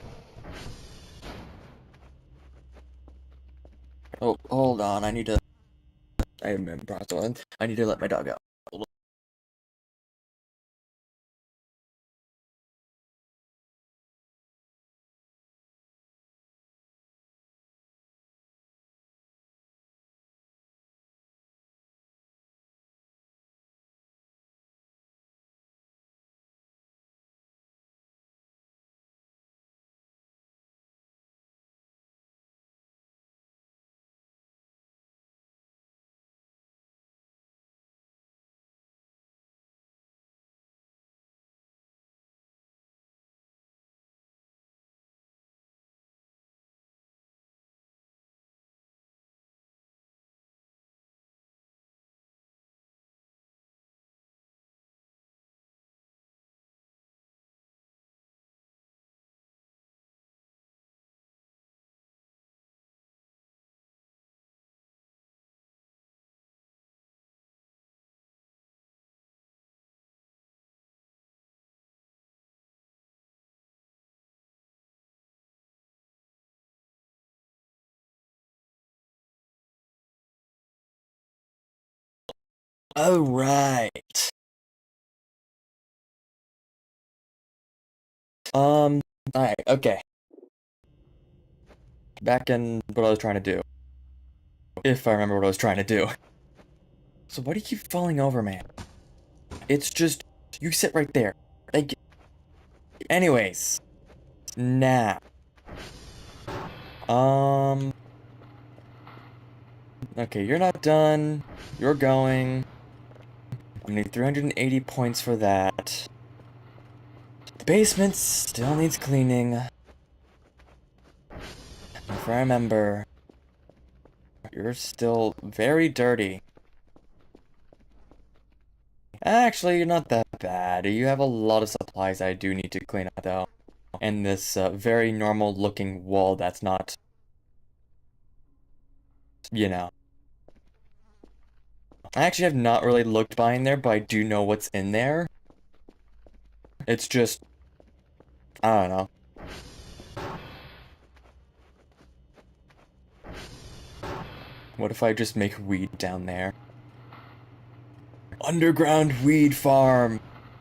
Oh, hold on, I need to... I remember, I need to let my dog out. Alright. Alright, okay. Back in what I was trying to do. If I remember what I was trying to do. So why do you keep falling over, man? It's just, you sit right there. Like, anyways. Now. Okay, you're not done. You're going. I need 380 points for that. The basement still needs cleaning. If I remember, you're still very dirty. Actually, you're not that bad. You have a lot of supplies I do need to clean up, though. And this very normal-looking wall that's not, you know. I actually have not really looked behind there, but I do know what's in there. It's just, I don't know. What if I just make weed down there? Underground weed farm!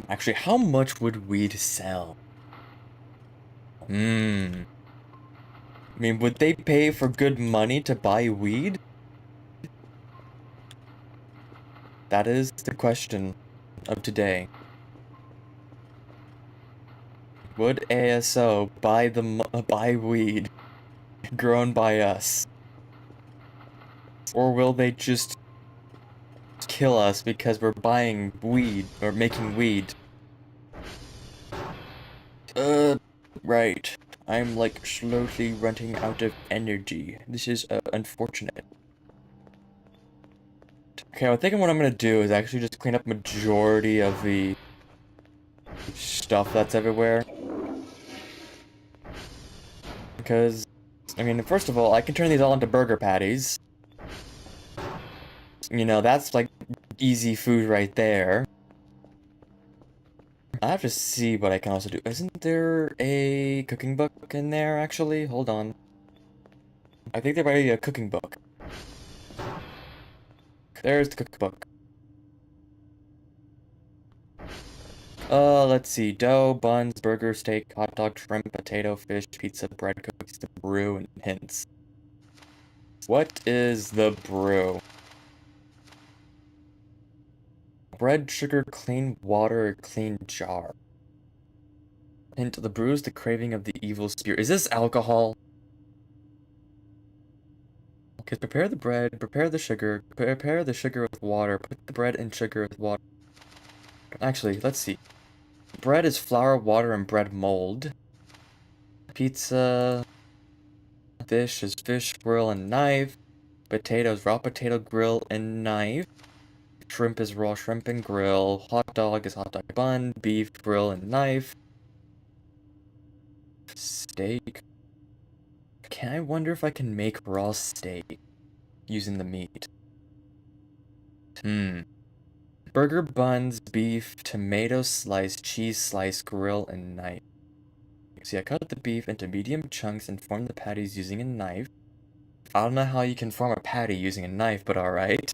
Actually, how much would weed sell? I mean, would they pay for good money to buy weed? That is the question of today. Would ASO buy weed grown by us? Or will they just kill us because we're buying weed or making weed? Right. I'm like slowly running out of energy. This is unfortunate. Okay, I'm thinking what I'm gonna do is actually just clean up majority of the stuff that's everywhere. Because, I mean, first of all, I can turn these all into burger patties. You know, that's like easy food right there. I have to see what I can also do. Isn't there a cooking book in there, actually? Hold on. I think there might be a cooking book. There's the cookbook. Let's see. Dough, buns, burger, steak, hot dog, shrimp, potato, fish, pizza, bread, cookies, the brew, and hints. What is the brew? Bread, sugar, clean water, clean jar. Hint, the bruise, the craving of the evil spirit. Is this alcohol? Okay, prepare the bread, prepare the sugar with water, put the bread and sugar with water. Actually, let's see. Bread is flour, water, and bread mold. Pizza. Fish is fish, grill, and knife. Potatoes, raw potato, grill, and knife. Shrimp is raw shrimp and grill. Hot dog is hot dog bun. Beef, grill, and knife. Steak. Can I wonder if I can make raw steak using the meat? Burger buns, beef, tomato slice, cheese slice, grill, and knife. See, I cut the beef into medium chunks and form the patties using a knife. I don't know how you can form a patty using a knife, but alright.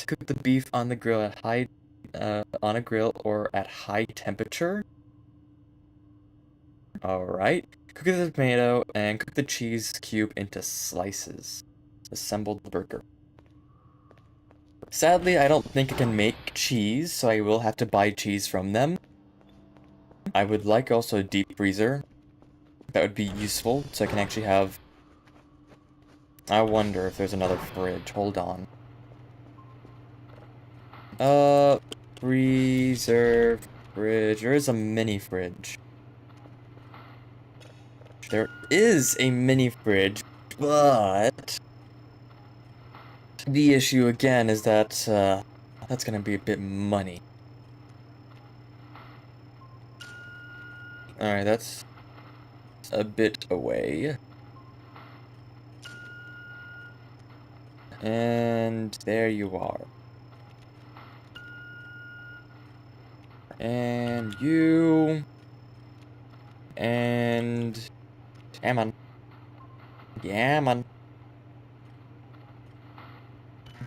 Cook the beef on the grill at on a grill or at high temperature. Alright. Cook the tomato and cook the cheese cube into slices. Assemble the burger. Sadly, I don't think I can make cheese, so I will have to buy cheese from them. I would like also a deep freezer. That would be useful, so I can actually have... I wonder if there's another fridge. Hold on. Freezer, fridge. There is a mini fridge. There is a mini fridge, but... The issue again is that, that's gonna be a bit money. Alright, that's a bit away. And there you are. And you... And... Yeah, man. Yeah, man.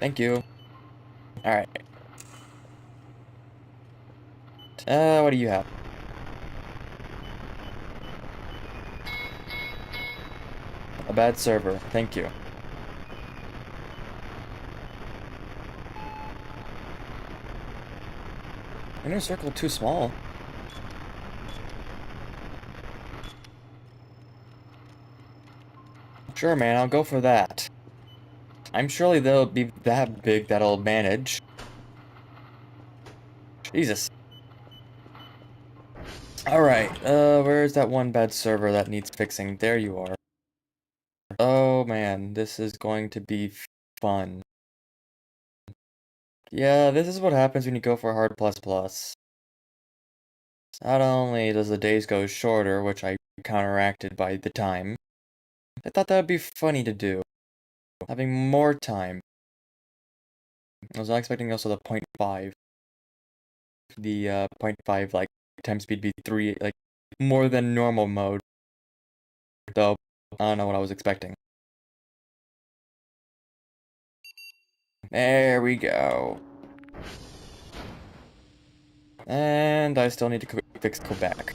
Thank you. Alright. What do you have? A bad server. Thank you. Inner circle too small. Sure, man, I'll go for that. I'm surely they'll be that big that I'll manage. Jesus. Alright, where's that one bad server that needs fixing? There you are. Oh man, this is going to be fun. Yeah, this is what happens when you go for hard plus plus. Not only does the days go shorter, which I counteracted by the time, I thought that would be funny to do. Having more time. I was not expecting also the 0.5. The 0.5 like time speed be 3, like more than normal mode. Though I don't know what I was expecting. There we go. And I still need to fix Quebec.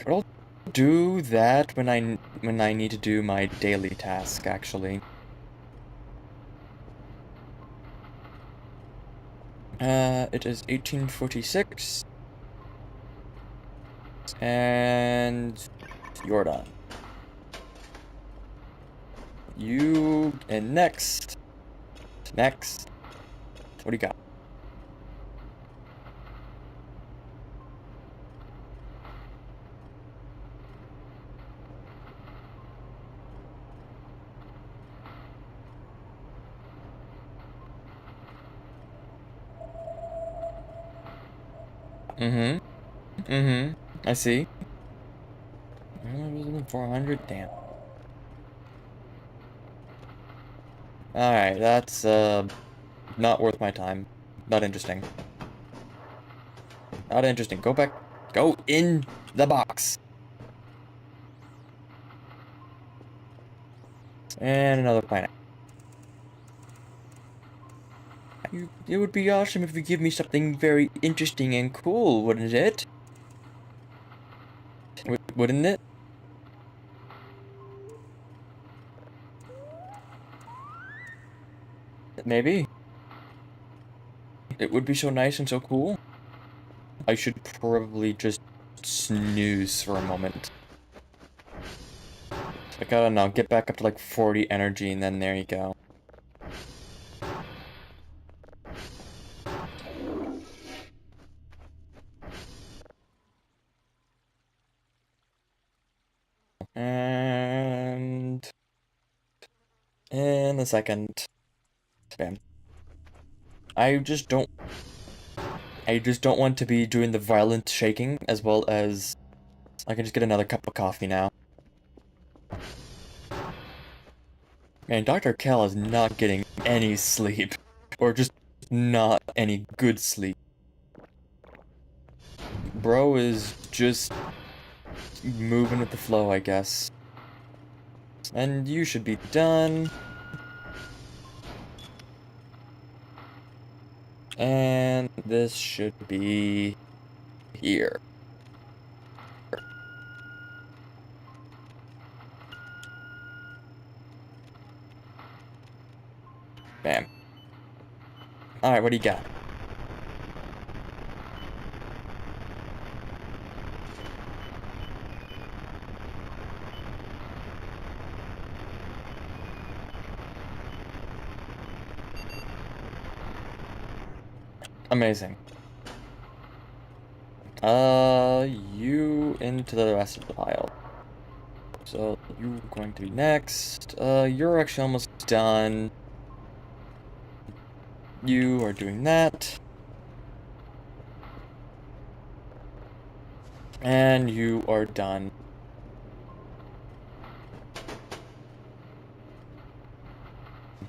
I'll do that when I need to do my daily task, actually. It is 1846. And you're done. You and next. Next. What do you got? I see. 400? Damn. Alright, that's, not worth my time. Not interesting. Not interesting. Go back. Go in the box. And another planet. It would be awesome if you give me something very interesting and cool, wouldn't it? Wouldn't it? Maybe. it would be so nice and so cool. I should probably just snooze for a moment. Like, I don't know, get back up to like 40 energy, and then there you go. And in a second. Bam. I just don't want to be doing the violent shaking, as well as I can just get another cup of coffee now. Man, Dr. Cal is not getting any sleep. Or just not any good sleep. Bro is just moving with the flow, I guess. And you should be done. And this should be here. Bam. Alright, what do you got? Amazing. You into the rest of the pile. So, you're going to be next. You're actually almost done. You are doing that. And you are done.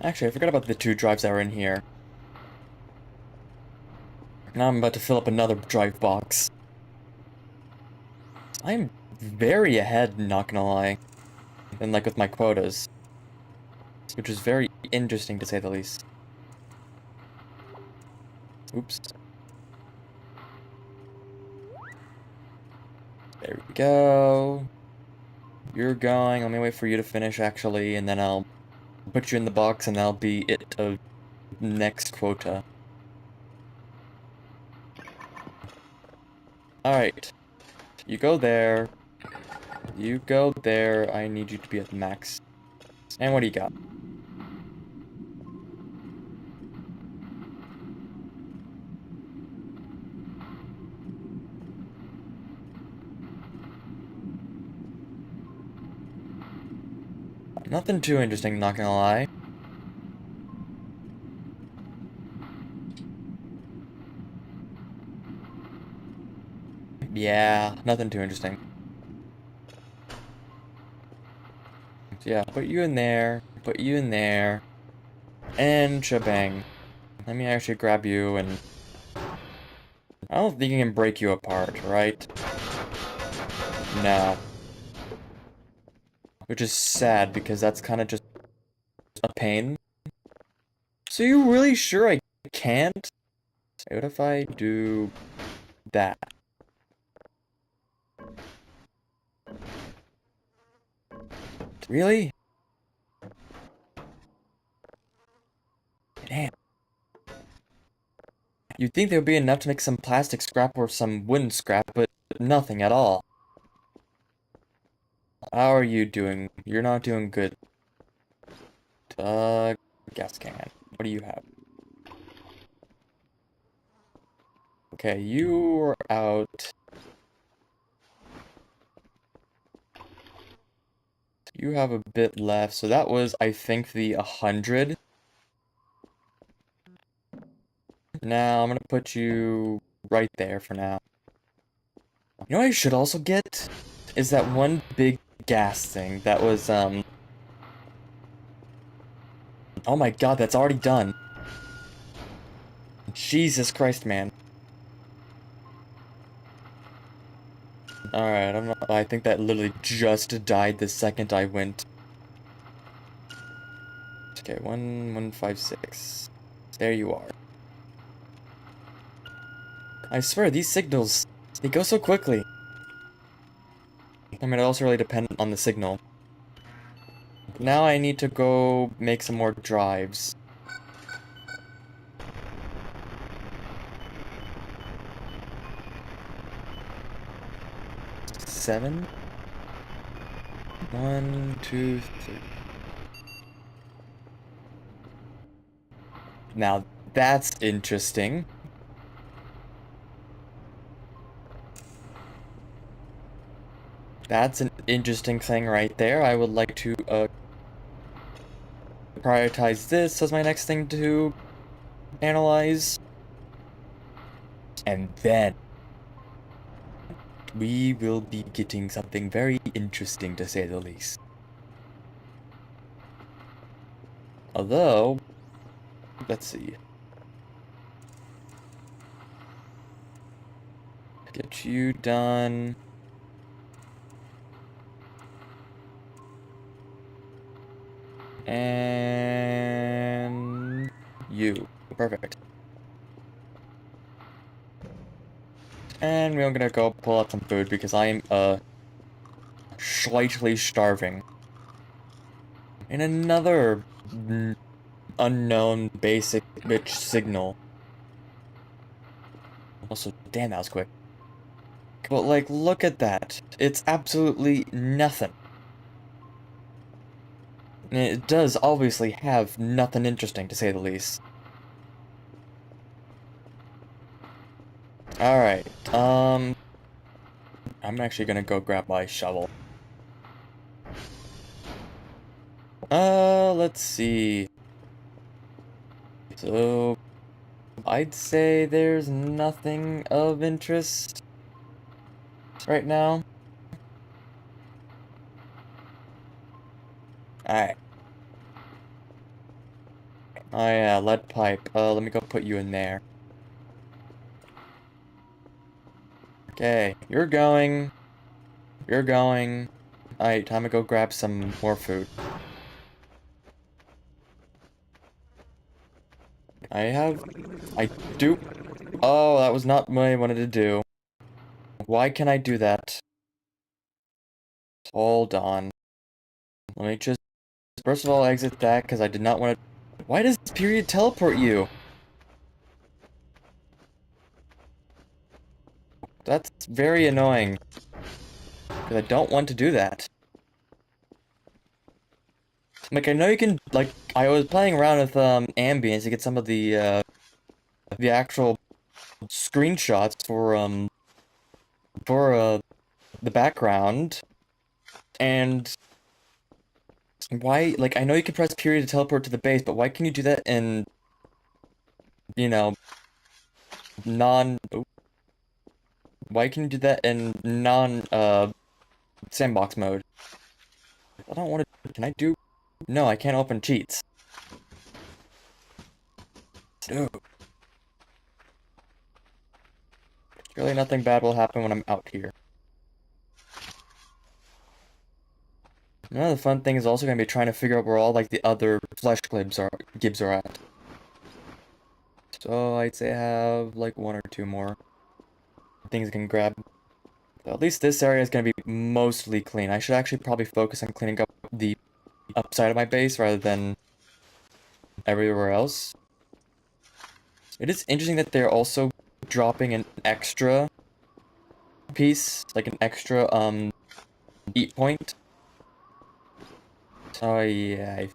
Actually, I forgot about the 2 drives that were in here. Now I'm about to fill up another drive box. I'm very ahead, not gonna lie. And like with my quotas. Which is very interesting to say the least. Oops. There we go. You're going. Let me wait for you to finish, actually, and then I'll put you in the box, and that'll be it of next quota. Alright. You go there. You go there. I need you to be at max. And what do you got? Nothing too interesting, not gonna lie. Yeah, nothing too interesting. So yeah, put you in there, put you in there, and shebang. Let me actually grab you, and I don't think you can break you apart, right? No. Which is sad, because that's kind of just a pain. So you really sure I can't? What if I do that? Really? Damn. You'd think there would be enough to make some plastic scrap or some wooden scrap, but nothing at all. How are you doing? You're not doing good. Gas can. What do you have? Okay, you're out. You have a bit left, so that was, I think, the 100. Now, I'm gonna put you right there for now. You know what I should also get? Is that one big gas thing that was, oh my god, that's already done. Jesus Christ, man. Alright, I think that literally just died the second I went. Okay, 1156. There you are. I swear, these signals, they go so quickly. I mean, it also really depends on the signal. Now I need to go make some more drives. 7. 1, 2, 3. Now, that's interesting. That's an interesting thing right there. I would like to, prioritize this as my next thing to analyze. And then we will be getting something very interesting, to say the least. Although, let's see. Get you done. And you. Perfect. And we're gonna go pull out some food because I am, slightly starving. And another unknown basic bitch signal. Also, damn, that was quick. But, like, look at that. It's absolutely nothing. And it does obviously have nothing interesting, to say the least. Alright, I'm actually gonna go grab my shovel. Let's see. So, I'd say there's nothing of interest right now. Alright. Oh yeah, lead pipe. Let me go put you in there. Okay, you're going. You're going. Alright, time to go grab some more food. I do. Oh, that was not what I wanted to do. Why can I do that? Hold on. Let me just, first of all, exit that, because I did not want to... Why does period teleport you? That's very annoying. Because I don't want to do that. Like, I know you can, like, I was playing around with, ambience to get some of the actual screenshots for the background. And why, like, I know you can press period to teleport to the base, but why can you do that in, you know, why can you do that in sandbox mode? I don't want to, can I do? No, I can't open cheats. Dude. Surely nothing bad will happen when I'm out here. Another fun thing is also going to be trying to figure out where all, like, the other flesh gibs are at. So, I'd say I have, like, 1 or 2 more things I can grab. So at least this area is going to be mostly clean. I should actually probably focus on cleaning up the upside of my base rather than everywhere else. It is interesting that they're also dropping an extra piece, like an extra, eat point. Oh, yeah.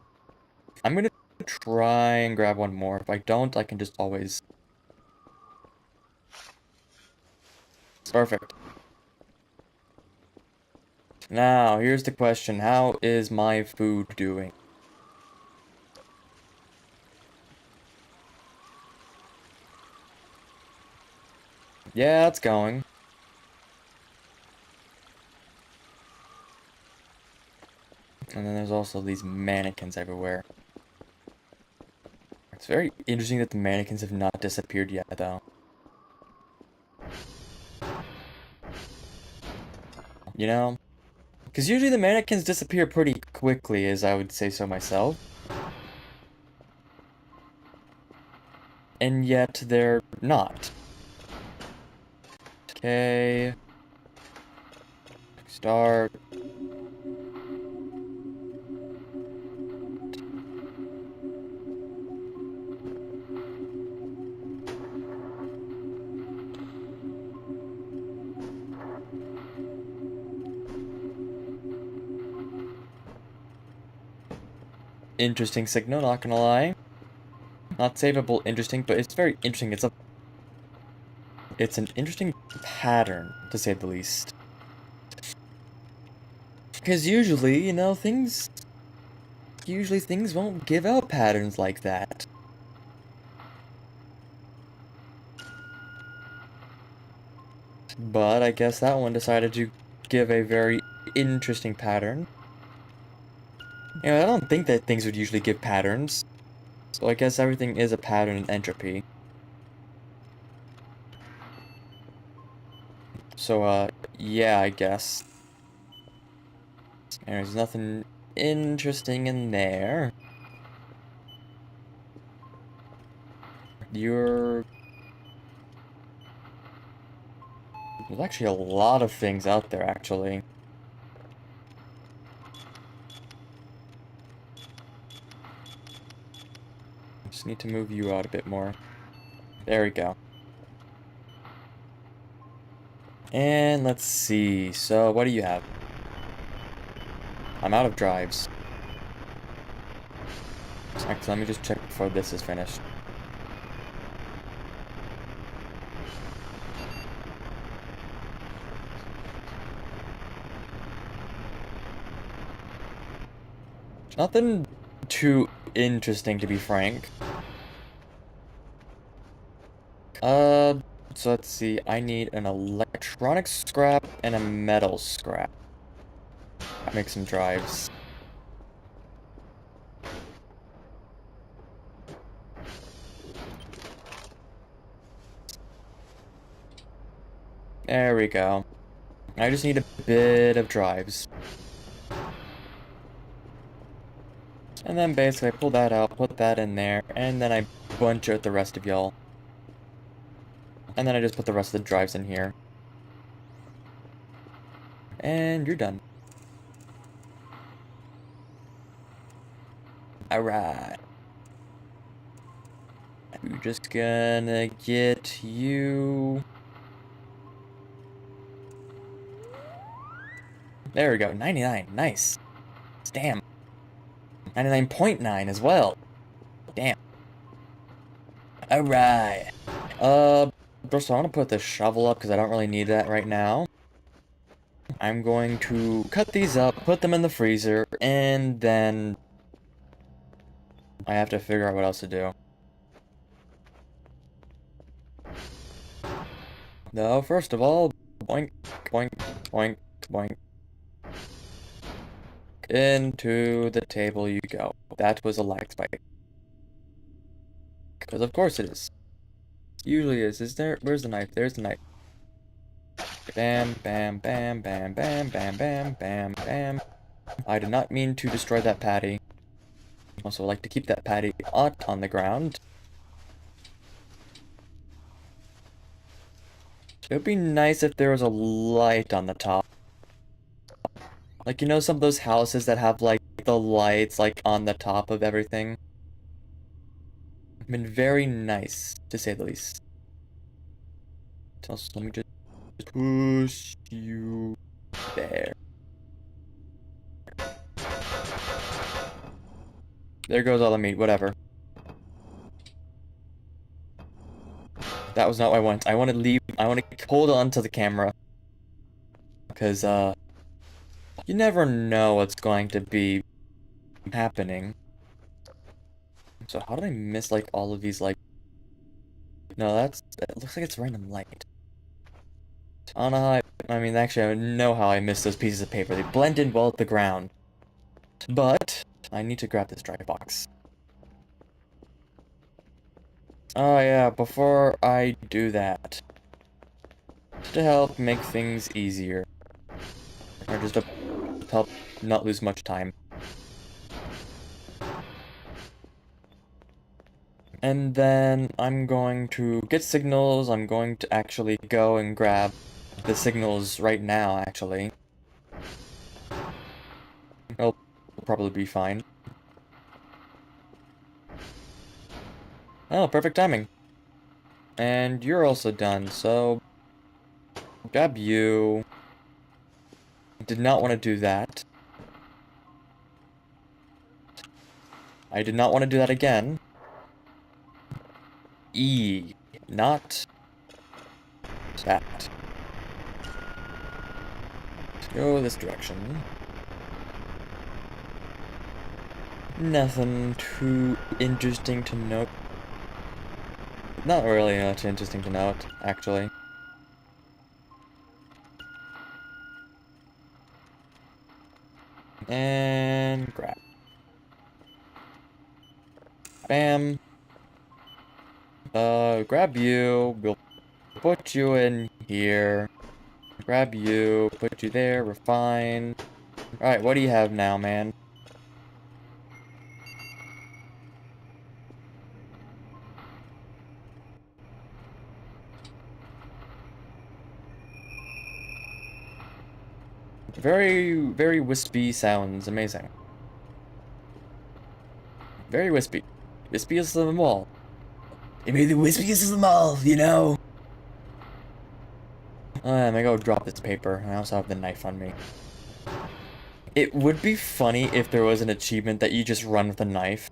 I'm gonna try and grab one more. If I don't, I can just always... Perfect. Now, here's the question. How is my food doing? Yeah, it's going. And then there's also these mannequins everywhere. It's very interesting that the mannequins have not disappeared yet, though. You know? Because usually the mannequins disappear pretty quickly, as I would say so myself. And yet, they're not. Okay. Start. interesting signal, not gonna lie. Not savable interesting, but it's very interesting. It's an interesting pattern, to say the least. Because usually, you know, usually things won't give out patterns like that. But I guess that one decided to give a very interesting pattern. You know, I don't think that things would usually give patterns. So I guess everything is a pattern in entropy. So, yeah, I guess. There's nothing interesting in there. There's actually a lot of things out there, actually. Just need to move you out a bit more. There we go. And let's see. So, what do you have? I'm out of drives. Actually, let me just check before this is finished. Nothing too interesting, to be frank. So let's see. I need an electronic scrap and a metal scrap. Make some drives. There we go. I just need a bit of drives. And then basically I pull that out, put that in there, and then I bunch out the rest of y'all. And then I just put the rest of the drives in here. And you're done. Alright. We're just gonna get you... There we go, 99, nice. Damn. 99.9 as well. Damn. Alright. First I want to put the shovel up because I don't really need that right now. I'm going to cut these up, put them in the freezer, and then I have to figure out what else to do. No, first of all, boink, boink, boink, boink. Into the table you go. That was a lag spike. Because of course it is. Usually is. Is there? Where's the knife? There's the knife. Bam, bam, bam, bam, bam, bam, bam, bam, bam. I did not mean to destroy that patty. Also like to keep that patty on the ground. It would be nice if there was a light on the top. Like, you know, some of those houses that have, like, the lights, like, on the top of everything? Been very nice, to say the least. So let me just push you there. There goes all the meat, whatever. That was not what I want. I want to leave, I want to hold on to the camera. Because, you never know what's going to be happening. So how did I miss, like, all of these, like... No, it looks like it's random light. I don't know how I mean, actually, I know how I missed those pieces of paper. They blend in well with the ground. But, I need to grab this dry box. Oh yeah, before I do that, to help make things easier, or just to help not lose much time. And then I'm going to get signals. I'm going to actually go and grab the signals right now, actually. It'll probably be fine. Oh, perfect timing. And you're also done, so... Grab you. Did not want to do that. I did not want to do that again. E. Not that. Go this direction. Nothing too interesting to note. Not really too interesting to note, actually. And grab. Bam. Grab you. We'll put you in here. Grab you. Put you there. We're fine. Alright, what do you have now, man? Very, very wispy sounds. Amazing. Very wispy. Wispiest of them all. Maybe the wispiest of them all, you know? I'm gonna go drop this paper. I also have the knife on me. It would be funny if there was an achievement that you just run with a knife.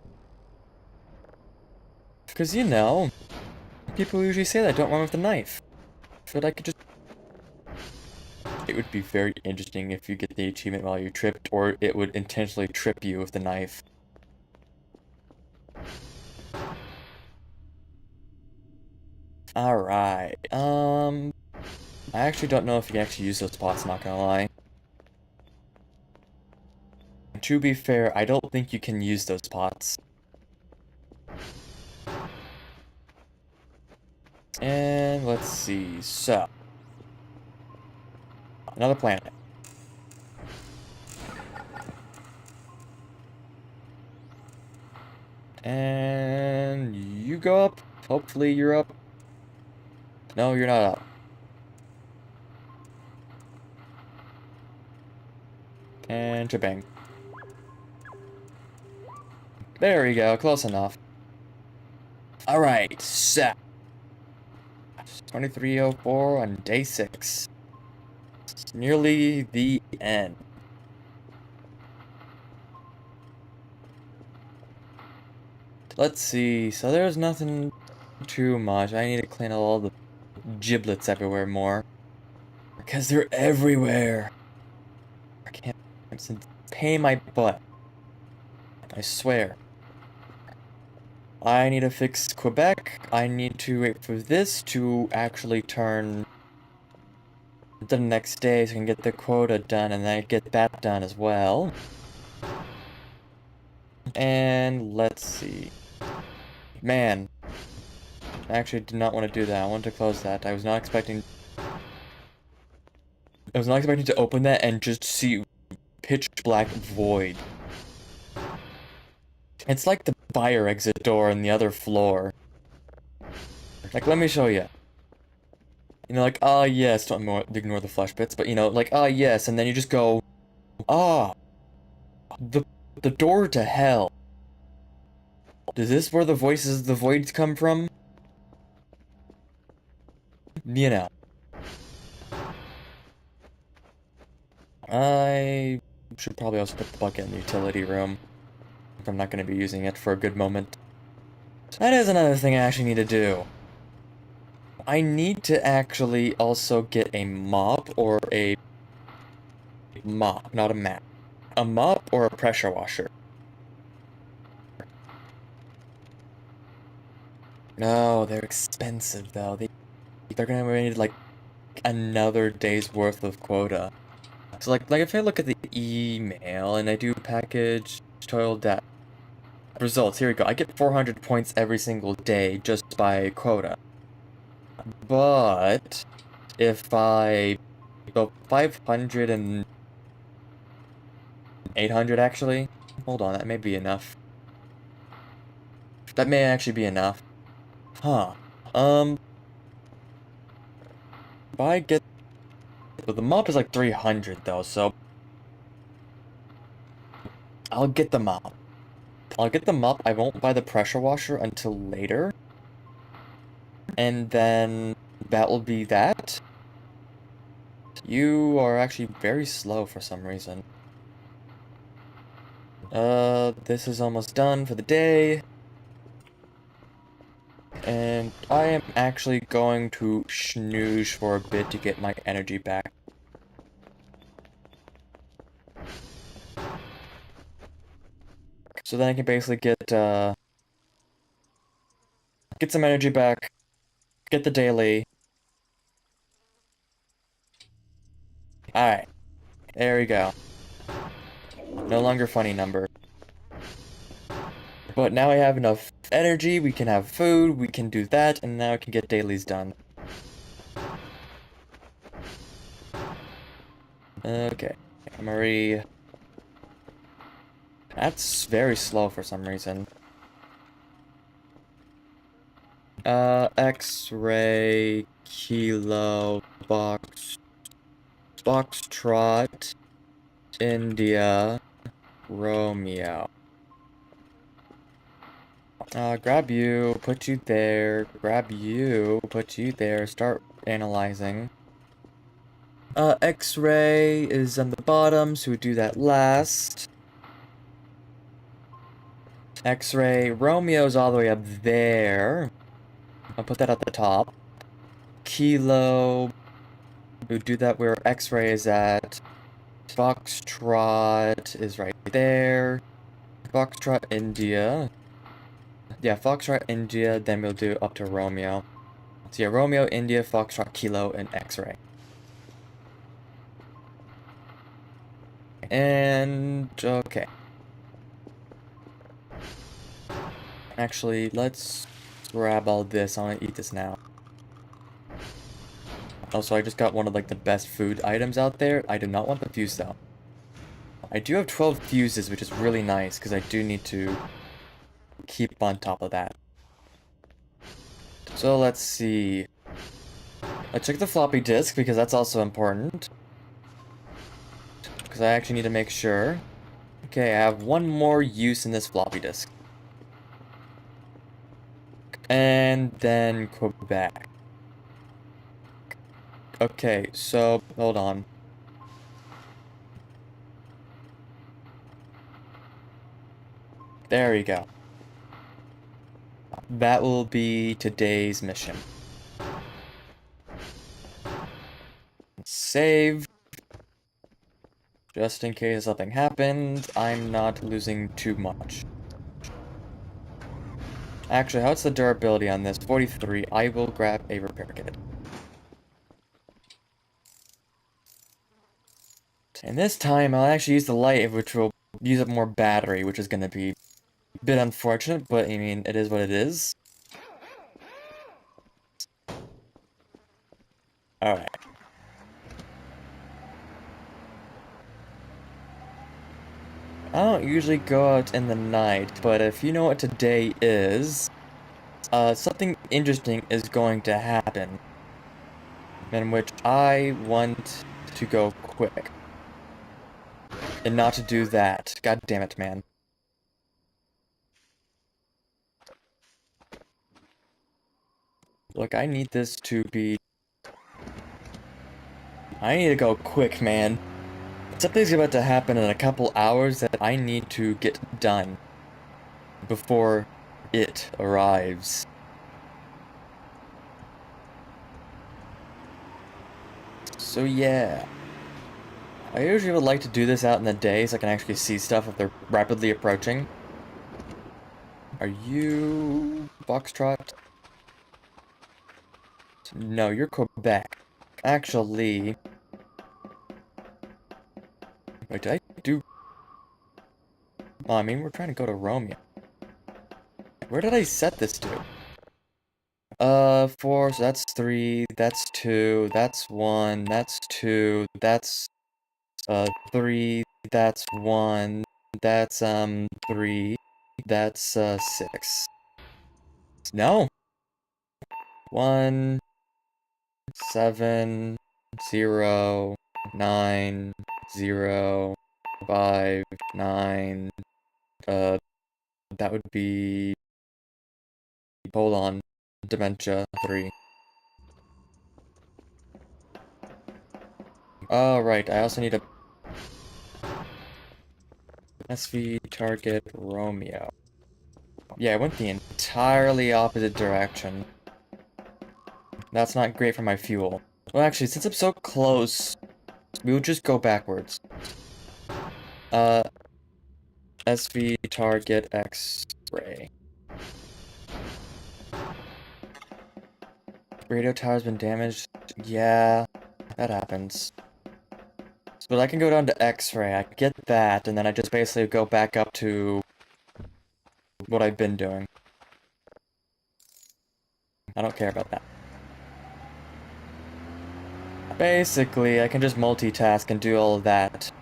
Because, you know, people usually say that, don't run with a knife. But I could just... It would be very interesting if you get the achievement while you tripped, or it would intentionally trip you with the knife. Alright, I actually don't know if you can actually use those pots, not gonna lie. To be fair, I don't think you can use those pots. And let's see, so. Another planet. And you go up. Hopefully you're up. No, you're not up. And bang. There we go, close enough. Alright, so. 2304 on day 6. It's nearly the end. Let's see, so there's nothing too much. I need to clean all the giblets everywhere more. Because they're everywhere. I can't pay my butt. I swear. I need to fix Quebec. I need to wait for this to actually turn the next day so I can get the quota done and then I get that done as well. And let's see. Man. I actually did not want to do that. I wanted to close that. I was not expecting to open that and just see pitch black void. It's like the fire exit door on the other floor. Like, let me show you. You know, like, ah, yes, don't ignore the flesh bits, but, you know, like, ah, yes, and then you just go, ah, the door to hell. Is this where the voices of the voids come from? You know. I should probably also put the bucket in the utility room, if I'm not going to be using it for a good moment. That is another thing I actually need to do. I need to actually also get a mop or a mop, not a mat. A mop or a pressure washer. No, they're expensive though. They're gonna need like another day's worth of quota. So like if I look at the email and I do package total data results, here we go. I get 400 points every single day just by quota. But if I go 500 and 800 actually, hold on, that may be enough. That may actually be enough. Huh. If I get... But the mop is like 300 though, so... I'll get the mop. I'll get the mop, I won't buy the pressure washer until later. And then... that will be that. You are actually very slow for some reason. This is almost done for the day. And I am actually going to snooze for a bit to get my energy back. So then I can basically get some energy back, get the daily. Alright, there we go. No longer funny number. But now I have enough energy, we can have food, we can do that, and now I can get dailies done. Okay, Marie. That's very slow for some reason. X-ray, Kilo, Foxtrot, India, Romeo. Grab you, put you there, grab you, put you there, start analyzing. X-ray is on the bottom, so we do that last. X-ray, Romeo's all the way up there. I'll put that at the top. Kilo, we do that where X-ray is at. Foxtrot is right there. Foxtrot, India. Yeah, Foxtrot, India, then we'll do up to Romeo. So yeah, Romeo, India, Foxtrot, Kilo, and X-ray. And, okay. Actually, let's grab all this. I want to eat this now. Also, I just got one of, like, the best food items out there. I do not want the fuse, though. I do have 12 fuses, which is really nice, because I do need to keep on top of that. So, let's see. Let's check the floppy disk, because that's also important. Because I actually need to make sure. Okay, I have one more use in this floppy disk. And then Quebec. Okay, so, hold on. There we go. That will be today's mission. Save. Just in case something happens, I'm not losing too much. Actually, how's the durability on this? 43. I will grab a repair kit. And this time, I'll actually use the light, which will use up more battery, which is going to be a bit unfortunate, but I mean, it is what it is. Alright. I don't usually go out in the night, but if you know what today is, something interesting is going to happen, in which I want to go quick. And not to do that. God damn it, man. Look, I need this to be... I need to go quick, man. Something's about to happen in a couple hours that I need to get done before it arrives. So yeah. I usually would like to do this out in the day so I can actually see stuff if they're rapidly approaching. Are you... Foxtrot? No, you're Quebec. Actually... Wait, did I do... Oh, I mean, we're trying to go to Romeo. Where did I set this to? 4, so that's 3, that's 2, that's 1, that's 2, that's, 3, that's 1, that's, 3, that's, 6. No! 1, 7, 0, 9, 0, 5, 9, that would be... Hold on. Dementia 3. Oh, right, I also need a... SV target Romeo. Yeah, I went the entirely opposite direction. That's not great for my fuel. Well, actually, since I'm so close, we will just go backwards. SV target X-ray. Radio tower's been damaged. Yeah, that happens. But I can go down to X-ray, I get that, and then I just basically go back up to what I've been doing. I don't care about that. Basically, I can just multitask and do all of that,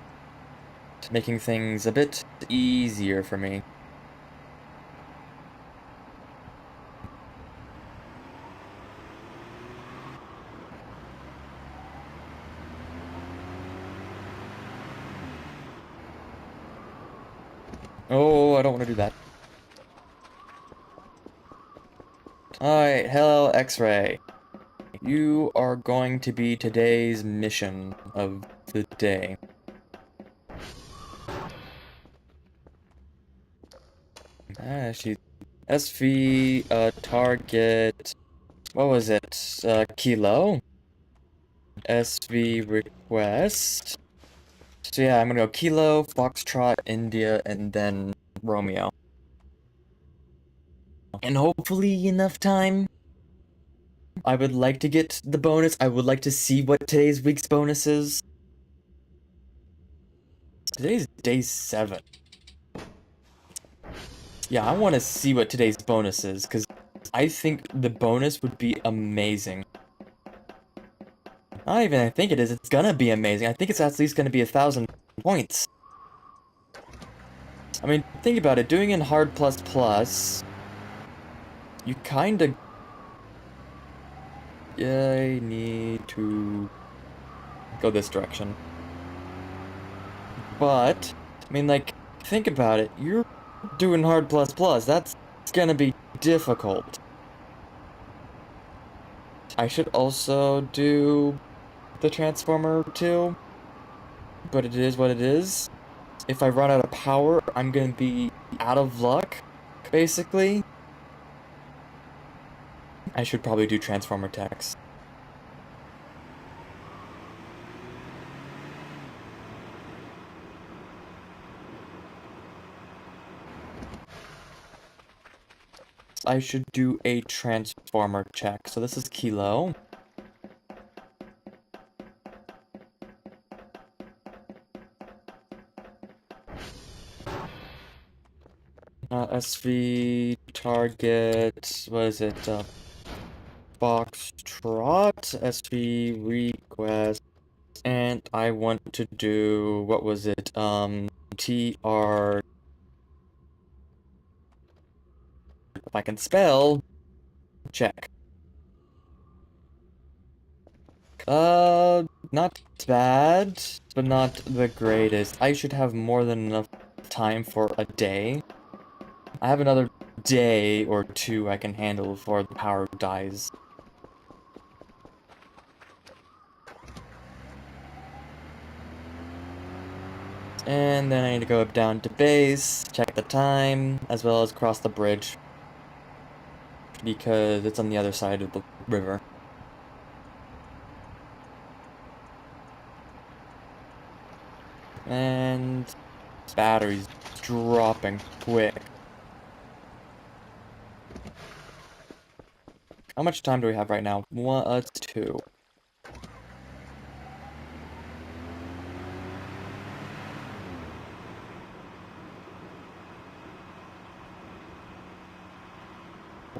making things a bit easier for me. Oh, I don't want to do that. Alright, hello, X-ray. You are going to be today's mission of the day. She... SV, target... What was it? Kilo? SV request? So yeah, I'm gonna go Kilo, Foxtrot, India, and then Romeo. And hopefully enough time. I would like to get the bonus. I would like to see what today's week's bonus is. Today's day 7. Yeah, I want to see what today's bonus is, because I think the bonus would be amazing. Not even I think it is, it's gonna be amazing. I think it's at least gonna be 1,000 points. I mean, think about it, doing in hard plus, you kinda... I need to go this direction. But, I mean, like, think about it, you're doing hard plus, that's gonna be difficult. I should also do the Transformer too, but it is what it is. If I run out of power, I'm gonna be out of luck, basically. I should probably do Transformer techs. I should do a Transformer check. So this is Kilo. SV target, what is it? Foxtrot, SV request, and I want to do, what was it? TR. If I can spell, check. Not bad, but not the greatest. I should have more than enough time for a day. I have another day or two I can handle before the power dies. And then I need to go down to base, check the time, as well as cross the bridge. Because it's on the other side of the river. And battery's dropping quick. How much time do we have right now? It's 2.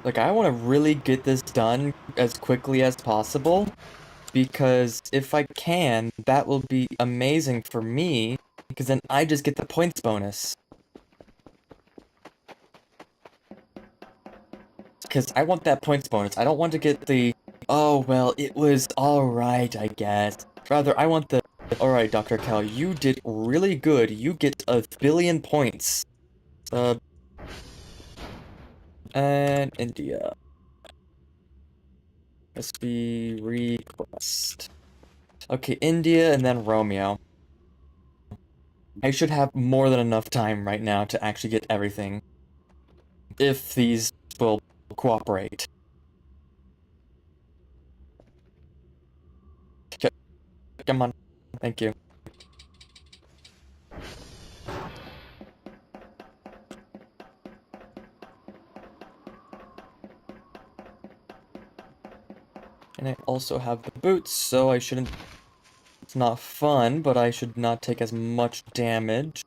Like, I want to really get this done as quickly as possible, because if I can, that will be amazing for me, because then I just get the points bonus. Because I want that points bonus. I don't want to get the, oh, well, it was alright, I guess. Rather, I want the, alright, Dr. Cal, you did really good. You get 1,000,000,000 points. And India. SV request. Okay, India and then Romeo. I should have more than enough time right now to actually get everything. If these will cooperate. Come on. Thank you. And I also have the boots, so I shouldn't... It's not fun, but I should not take as much damage.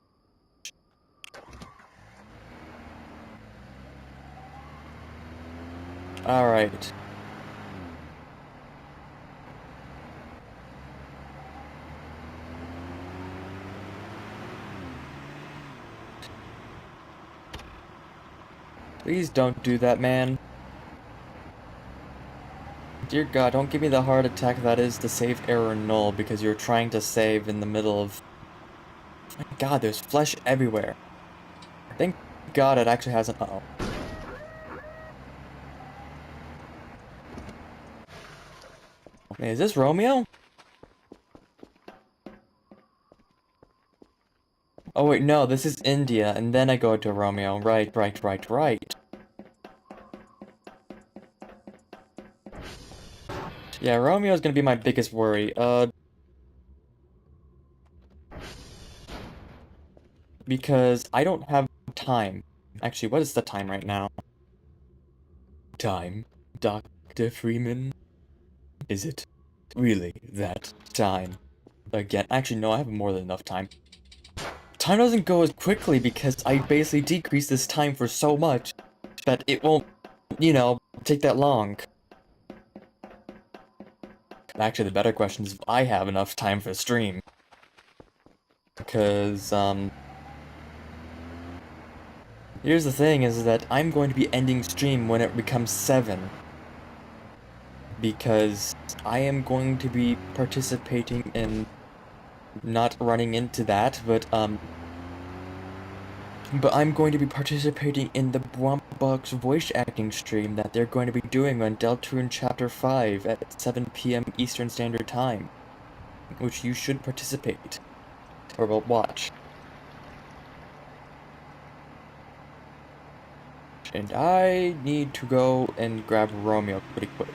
Alright. Please don't do that, man. Dear God, don't give me the heart attack that is the save error null because you're trying to save in the middle of... My God, there's flesh everywhere. Thank God it actually hasn't... Uh-oh. Wait, is this Romeo? Oh wait, no, this is India, and then I go to Romeo. Right. Yeah, Romeo's gonna be my biggest worry. Because I don't have time. Actually, what is the time right now? Time, Dr. Freeman? Is it really that time? Again, actually, no, I have more than enough time. Time doesn't go as quickly because I basically decreased this time for so much that it won't, you know, take that long. Actually, the better question is if I have enough time for stream. Because, here's the thing is that I'm going to be ending stream when it becomes 7. Because I am going to be participating in not running into that, but I'm going to be participating in the Box voice acting stream that they're going to be doing on Deltarune Chapter 5 at 7 PM Eastern Standard Time, which you should participate, or well, watch. And I need to go and grab Romeo pretty quick.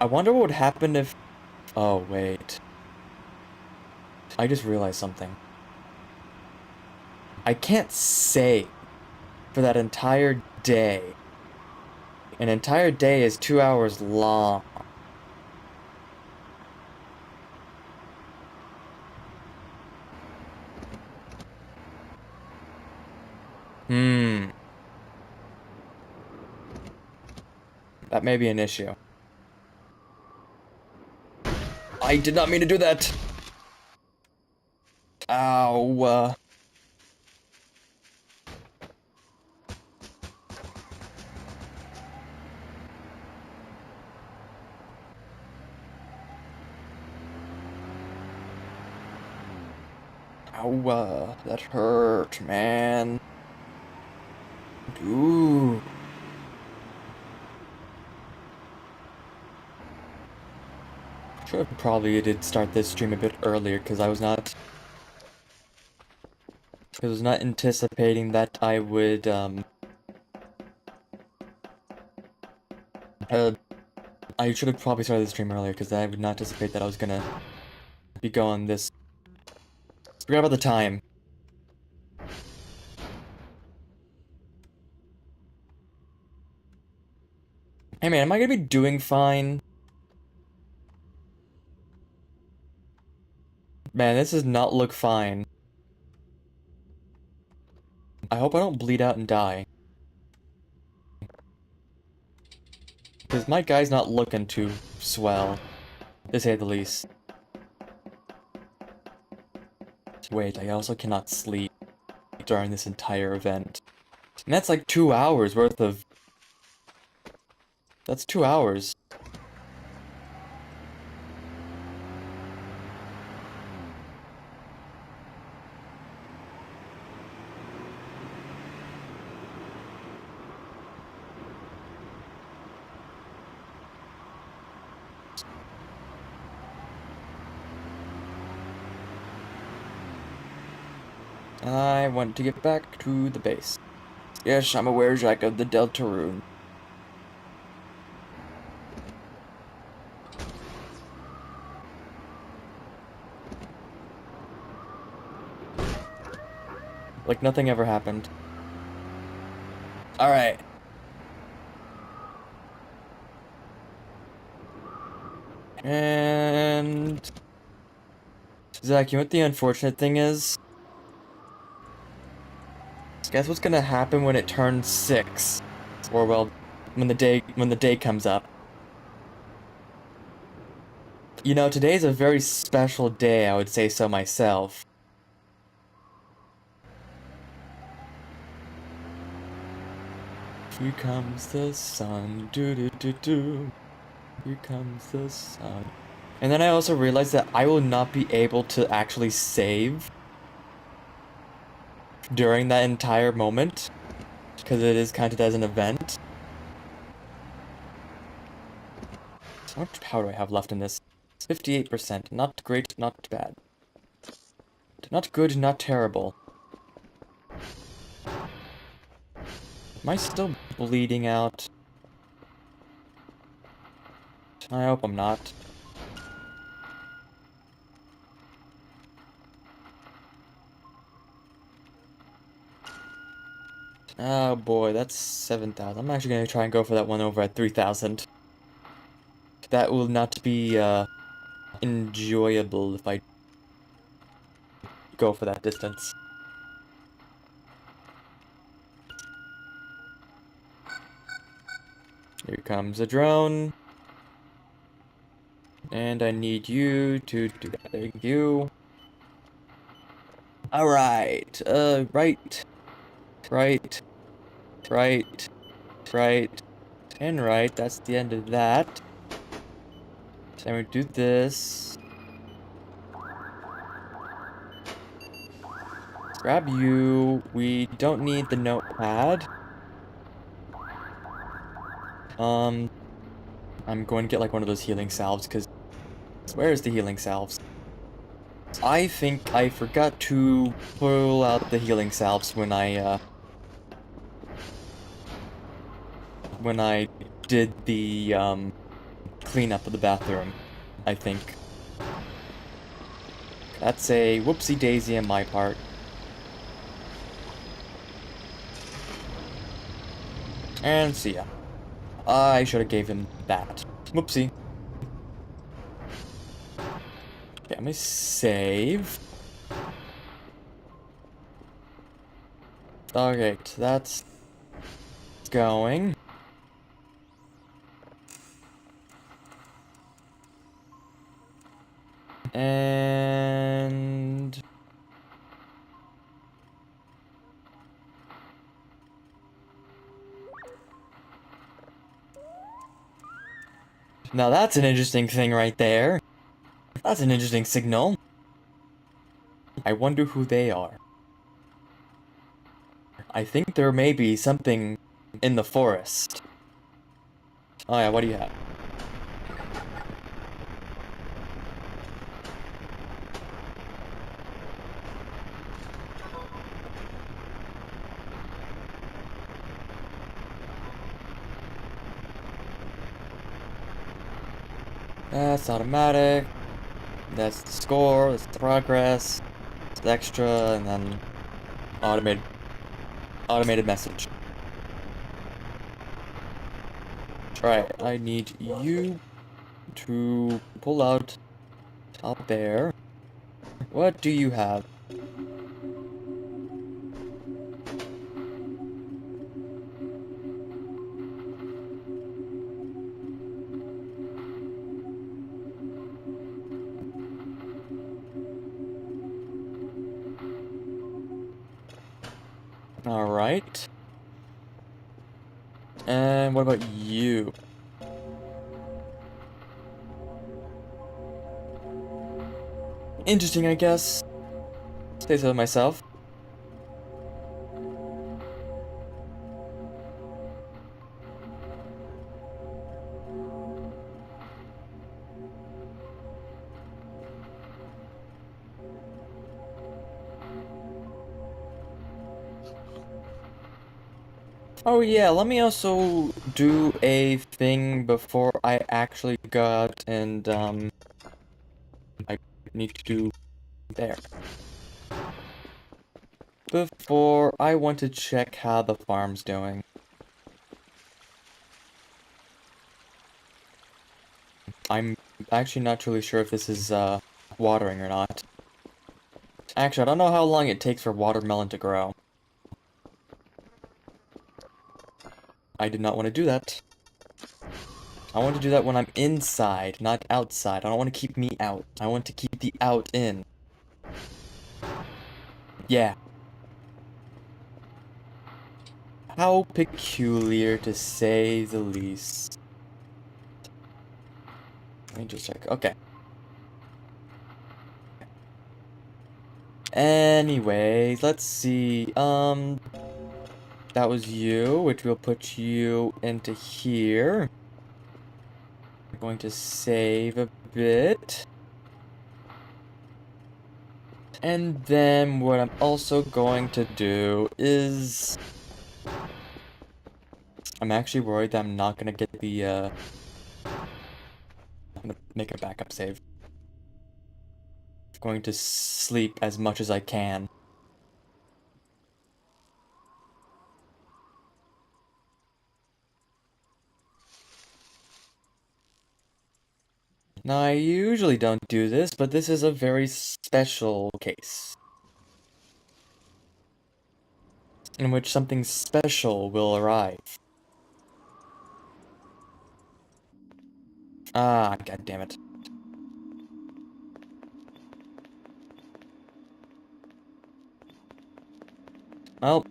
I wonder what would happen if... Oh, wait. I just realized something. I can't save for that entire day. An entire day is 2 hours long. That may be an issue. I did not mean to do that! Ow, Ow, that hurt, man. Ooh. Should have probably did start this stream a bit earlier, because I was not anticipating that I would, I should have probably started the stream earlier, because I would not anticipate that I was gonna be going this... Forgot about the time. Hey man, am I gonna be doing fine? Man, this does not look fine. I hope I don't bleed out and die. Because my guy's not looking too swell, to say the least. Wait, I also cannot sleep during this entire event. And that's like 2 hours worth of... That's 2 hours. I want to get back to the base. Yes, I'm aware, Jack, of the Deltarune. Like nothing ever happened. Alright. And... Zach, you know what the unfortunate thing is? Guess what's gonna happen when it turns 6? Or, well, when the day comes up. You know, today's a very special day, I would say so myself. Here comes the sun, do-do-do-do. Here comes the sun. And then I also realized that I will not be able to actually save during that entire moment, because it is counted as an event. How much power do I have left in this? 58%. Not great, not bad. Not good, not terrible. Am I still bleeding out? I hope I'm not. Oh boy, that's 7,000. I'm actually gonna try and go for that one over at 3,000. That will not be, enjoyable if I go for that distance. Here comes a drone. And I need you to do that. Thank you. Alright. Right. Right. Right. Right. And right. That's the end of that. Then we do this. Grab you. We don't need the notepad. I'm going to get like one of those healing salves, because where's the healing salves? I think I forgot to pull out the healing salves when I did the, cleanup of the bathroom, I think. That's a whoopsie-daisy on my part. And see ya. I should have gave him that. Whoopsie. Okay, let me save. Okay, so that's going. And... now that's an interesting thing right there. That's an interesting signal. I wonder who they are. I think there may be something in the forest. Oh yeah, what do you have? That's automatic. That's the score, that's the progress, that's the extra, and then automated message. Right, I need you to pull out up there. What do you have? Alright. And what about you? Interesting, I guess. Say so myself. Oh yeah, let me also do a thing before I actually go out and, I need to do there. Before, I want to check how the farm's doing. I'm actually not truly sure if this is, watering or not. Actually, I don't know how long it takes for watermelon to grow. I did not want to do that. I want to do that when I'm inside, not outside. I don't want to keep me out. I want to keep the out in. Yeah. How peculiar, to say the least. Let me just check. Okay. Anyways, let's see. That was you, which will put you into here. I'm going to save a bit. And then what I'm also going to do is... I'm actually worried that I'm not gonna get the, I'm gonna make a backup save. I'm going to sleep as much as I can. Now, I usually don't do this, but this is a very special case. In which something special will arrive. Ah, god damn it. Well.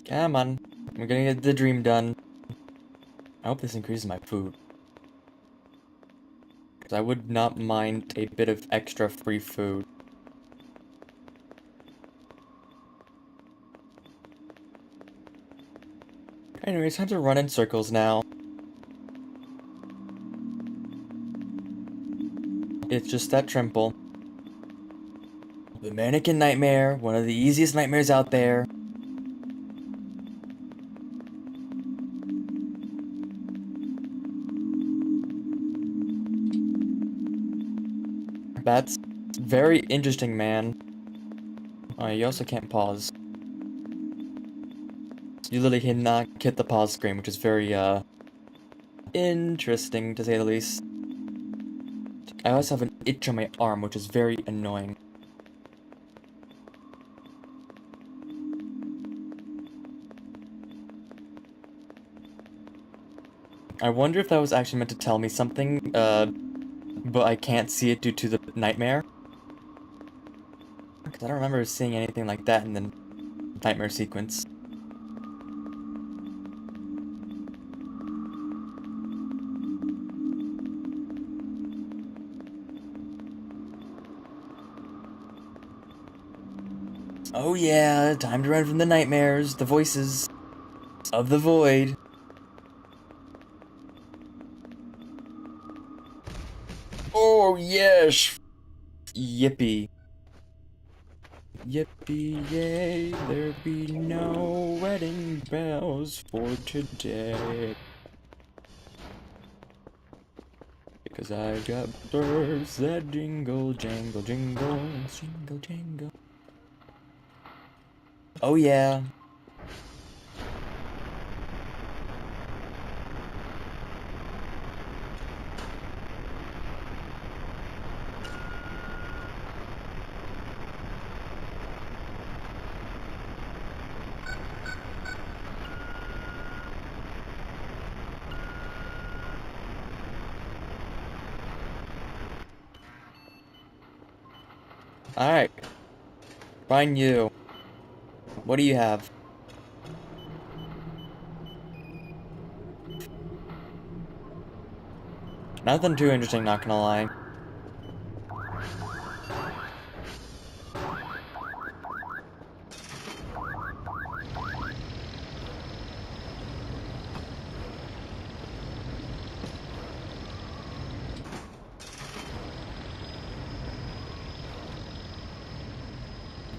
Come on. We're gonna get the dream done. I hope this increases my food. Because I would not mind a bit of extra free food. Anyways, time to run in circles now. It's just that trimple. The mannequin nightmare, one of the easiest nightmares out there. That's very interesting, man. Oh, you also can't pause. You literally cannot hit the pause screen, which is very, interesting, to say the least. I also have an itch on my arm, which is very annoying. I wonder if that was actually meant to tell me something, but I can't see it due to the nightmare. Because I don't remember seeing anything like that in the nightmare sequence. Oh yeah, time to run from the nightmares, the voices of the void. Oh yes! Yippee. Yippee yay, there be no wedding bells for today. Because I got birds that jingle, jangle, jingle, jingle, jangle. Oh yeah. Alright. Find you. What do you have? Nothing too interesting, not gonna lie.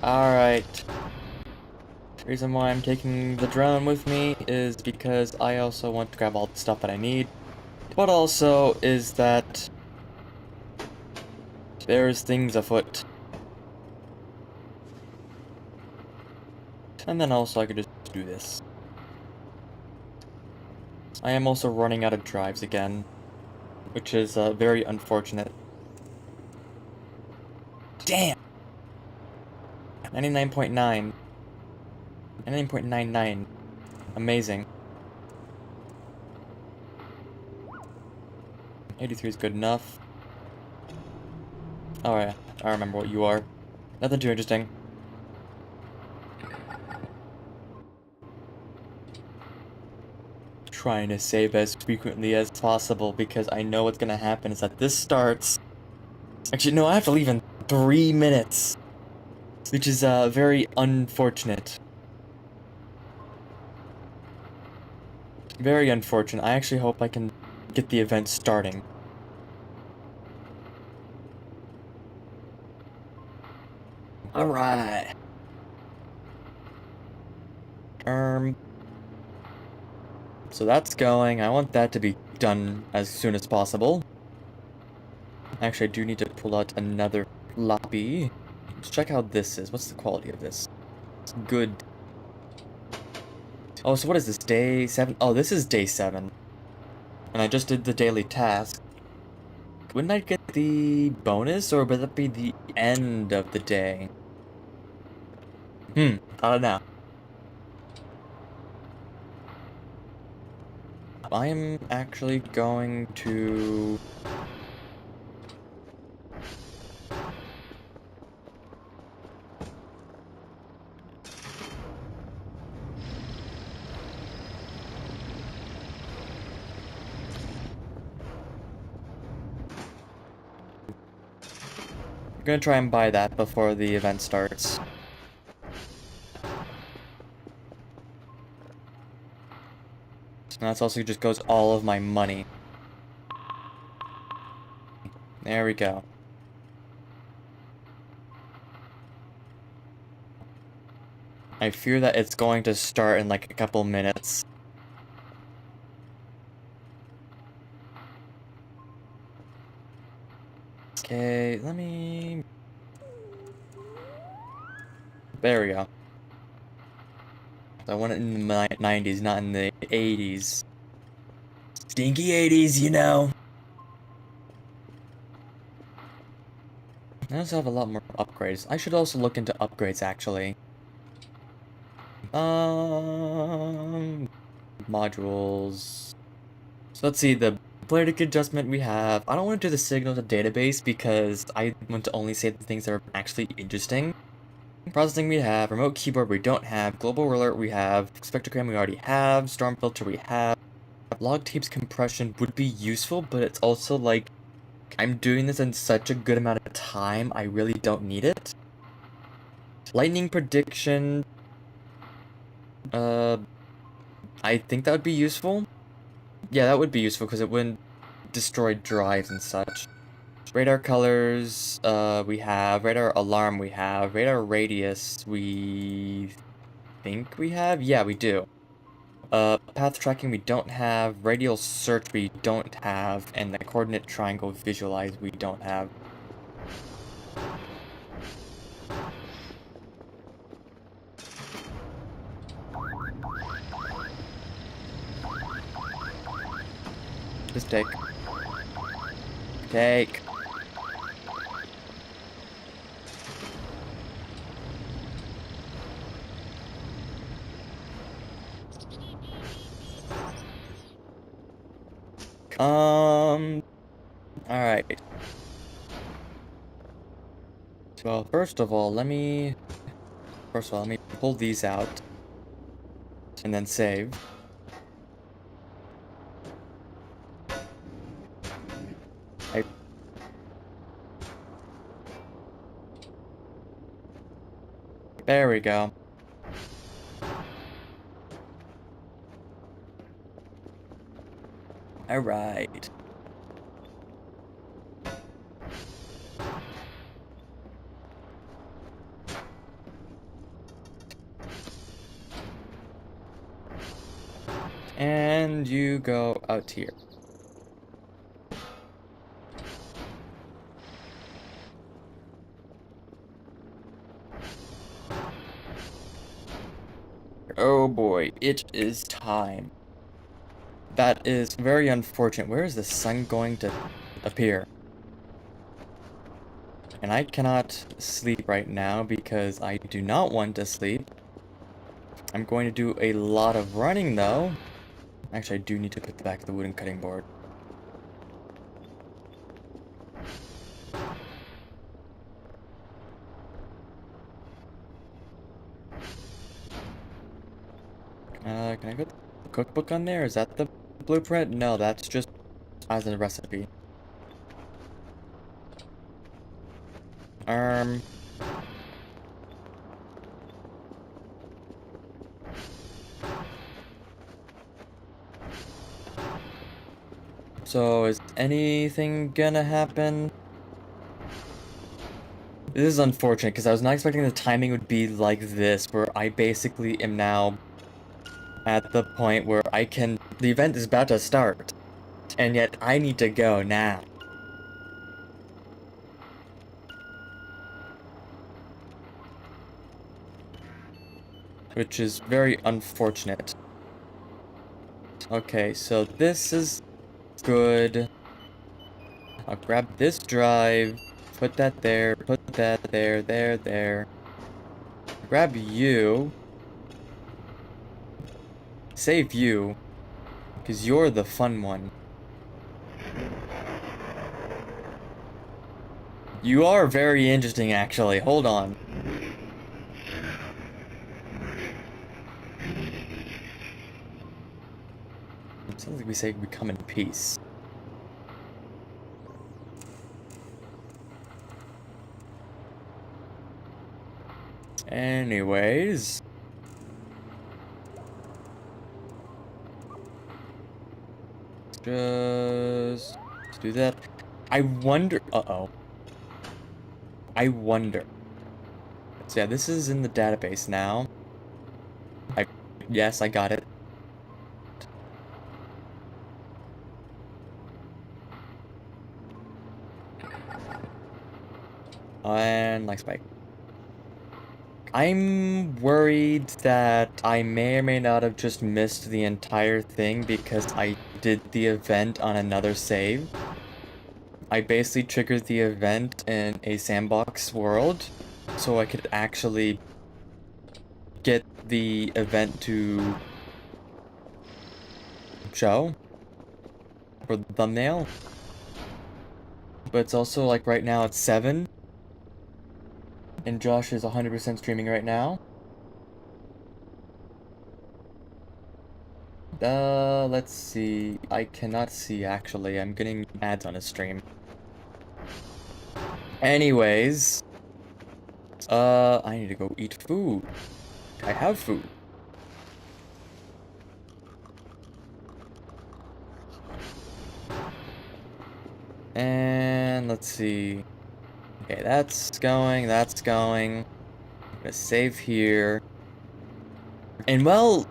Alright. The reason why I'm taking the drone with me is because I also want to grab all the stuff that I need. But also is that there's things afoot. And then also I could just do this. I am also running out of drives again, which is very unfortunate. Damn! 99.9. 99.99. Amazing. 83 is good enough. Alright, I remember what you are. Nothing too interesting. Trying to save as frequently as possible because I know what's gonna happen is that this starts... Actually, no, I have to leave in 3 minutes. Which is, very unfortunate. Very unfortunate. I actually hope I can get the event starting. Alright. So that's going. I want that to be done as soon as possible. Actually, I do need to pull out another floppy. Let's check how this is. What's the quality of this? It's good. Oh, so what is this? Day 7? Oh, this is day 7. And I just did the daily task. Wouldn't I get the bonus, or would that be the end of the day? I don't know. I am actually going to... I'm gonna try and buy that before the event starts. And that's also just goes all of my money. There we go. I fear that it's going to start in like a couple minutes. Okay, let me... There we go. I want it in the 90s, not in the 80s. Stinky 80s, you know! I also have a lot more upgrades. I should also look into upgrades, actually. Modules... So let's see, the Blading adjustment we have. I don't want to do the signal to database because I want to only say the things that are actually interesting. Processing we have, remote keyboard we don't have, global alert we have, spectrogram we already have, storm filter we have. Log tapes compression would be useful, but it's also like, I'm doing this in such a good amount of time, I really don't need it. Lightning prediction, I think that would be useful. Yeah, that would be useful because it wouldn't destroy drives and such. Radar colors, we have. Radar alarm, we have. Radar radius, we think we have? Yeah, we do. Path tracking, we don't have. Radial search, we don't have. And the coordinate triangle visualize, we don't have. Just take. Take. Alright. So, first of all, let me pull these out. And then save. There we go. Alright. And you go out here. Oh boy, it is time. That is very unfortunate. Where is the sun going to appear? And I cannot sleep right now because I do not want to sleep. I'm going to do a lot of running though. Actually, I do need to put back the wooden cutting board. Can I put the cookbook on there? Is that the blueprint? No, that's just as a recipe. Um... So, is anything gonna happen? This is unfortunate, because I was not expecting the timing would be like this, where I basically am now at the point where the event is about to start, and yet I need to go now. Which is very unfortunate. Okay, so this is good. I'll grab this drive, put that there, put that there, there. Grab you. Save you, because you're the fun one. You are very interesting, actually. Hold on. It sounds like we say we come in peace. Anyways. Just do that. I wonder. Uh-oh. I wonder. So yeah, this is in the database now. Yes, I got it. And like spike. I'm worried that I may or may not have just missed the entire thing because I did the event on another save. I basically triggered the event in a sandbox world, so I could actually get the event to show for the thumbnail. But it's also like right now it's 7. And Josh is 100% streaming right now. Let's see. I cannot see actually. I'm getting ads on his stream. Anyways. I need to go eat food. I have food. And let's see. Okay, that's going, that's going. I'm gonna save here. And well,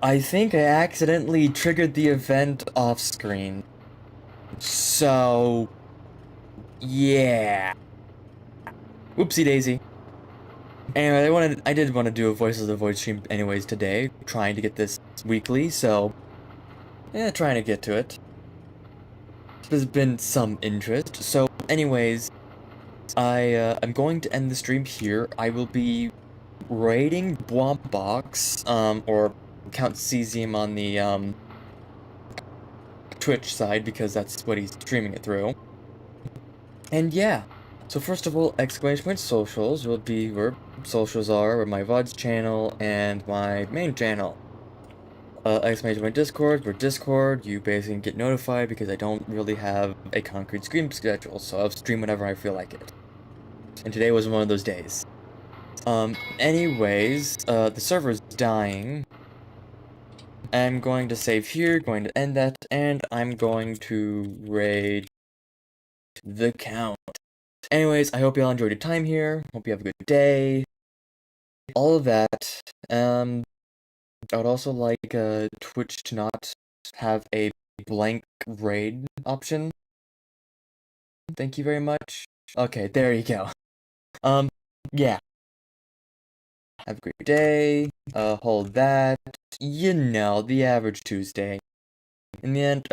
I think I accidentally triggered the event off screen. So, yeah. Whoopsie daisy. Anyway, I did want to do a Voice of the Void stream anyways today, trying to get this weekly, so yeah, trying to get to it. There's been some interest. So anyways, I'm going to end the stream here. I will be raiding Box, or Count Cesium on the Twitch side because that's what he's streaming it through. And yeah. So first of all, exclamation point socials will be where socials are, where my VODs channel and my main channel. Exclamation point Discord, where Discord, you basically get notified because I don't really have a concrete stream schedule, so I'll stream whenever I feel like it. And today was one of those days. Anyways, the server's dying. I'm going to save here, going to end that, and I'm going to raid the Count. Anyways, I hope you all enjoyed your time here. Hope you have a good day. All of that. I would also like Twitch to not have a blank raid option. Thank you very much. Okay, there you go. Yeah. Have a great day. Hold that. You know, the average Tuesday. In the end,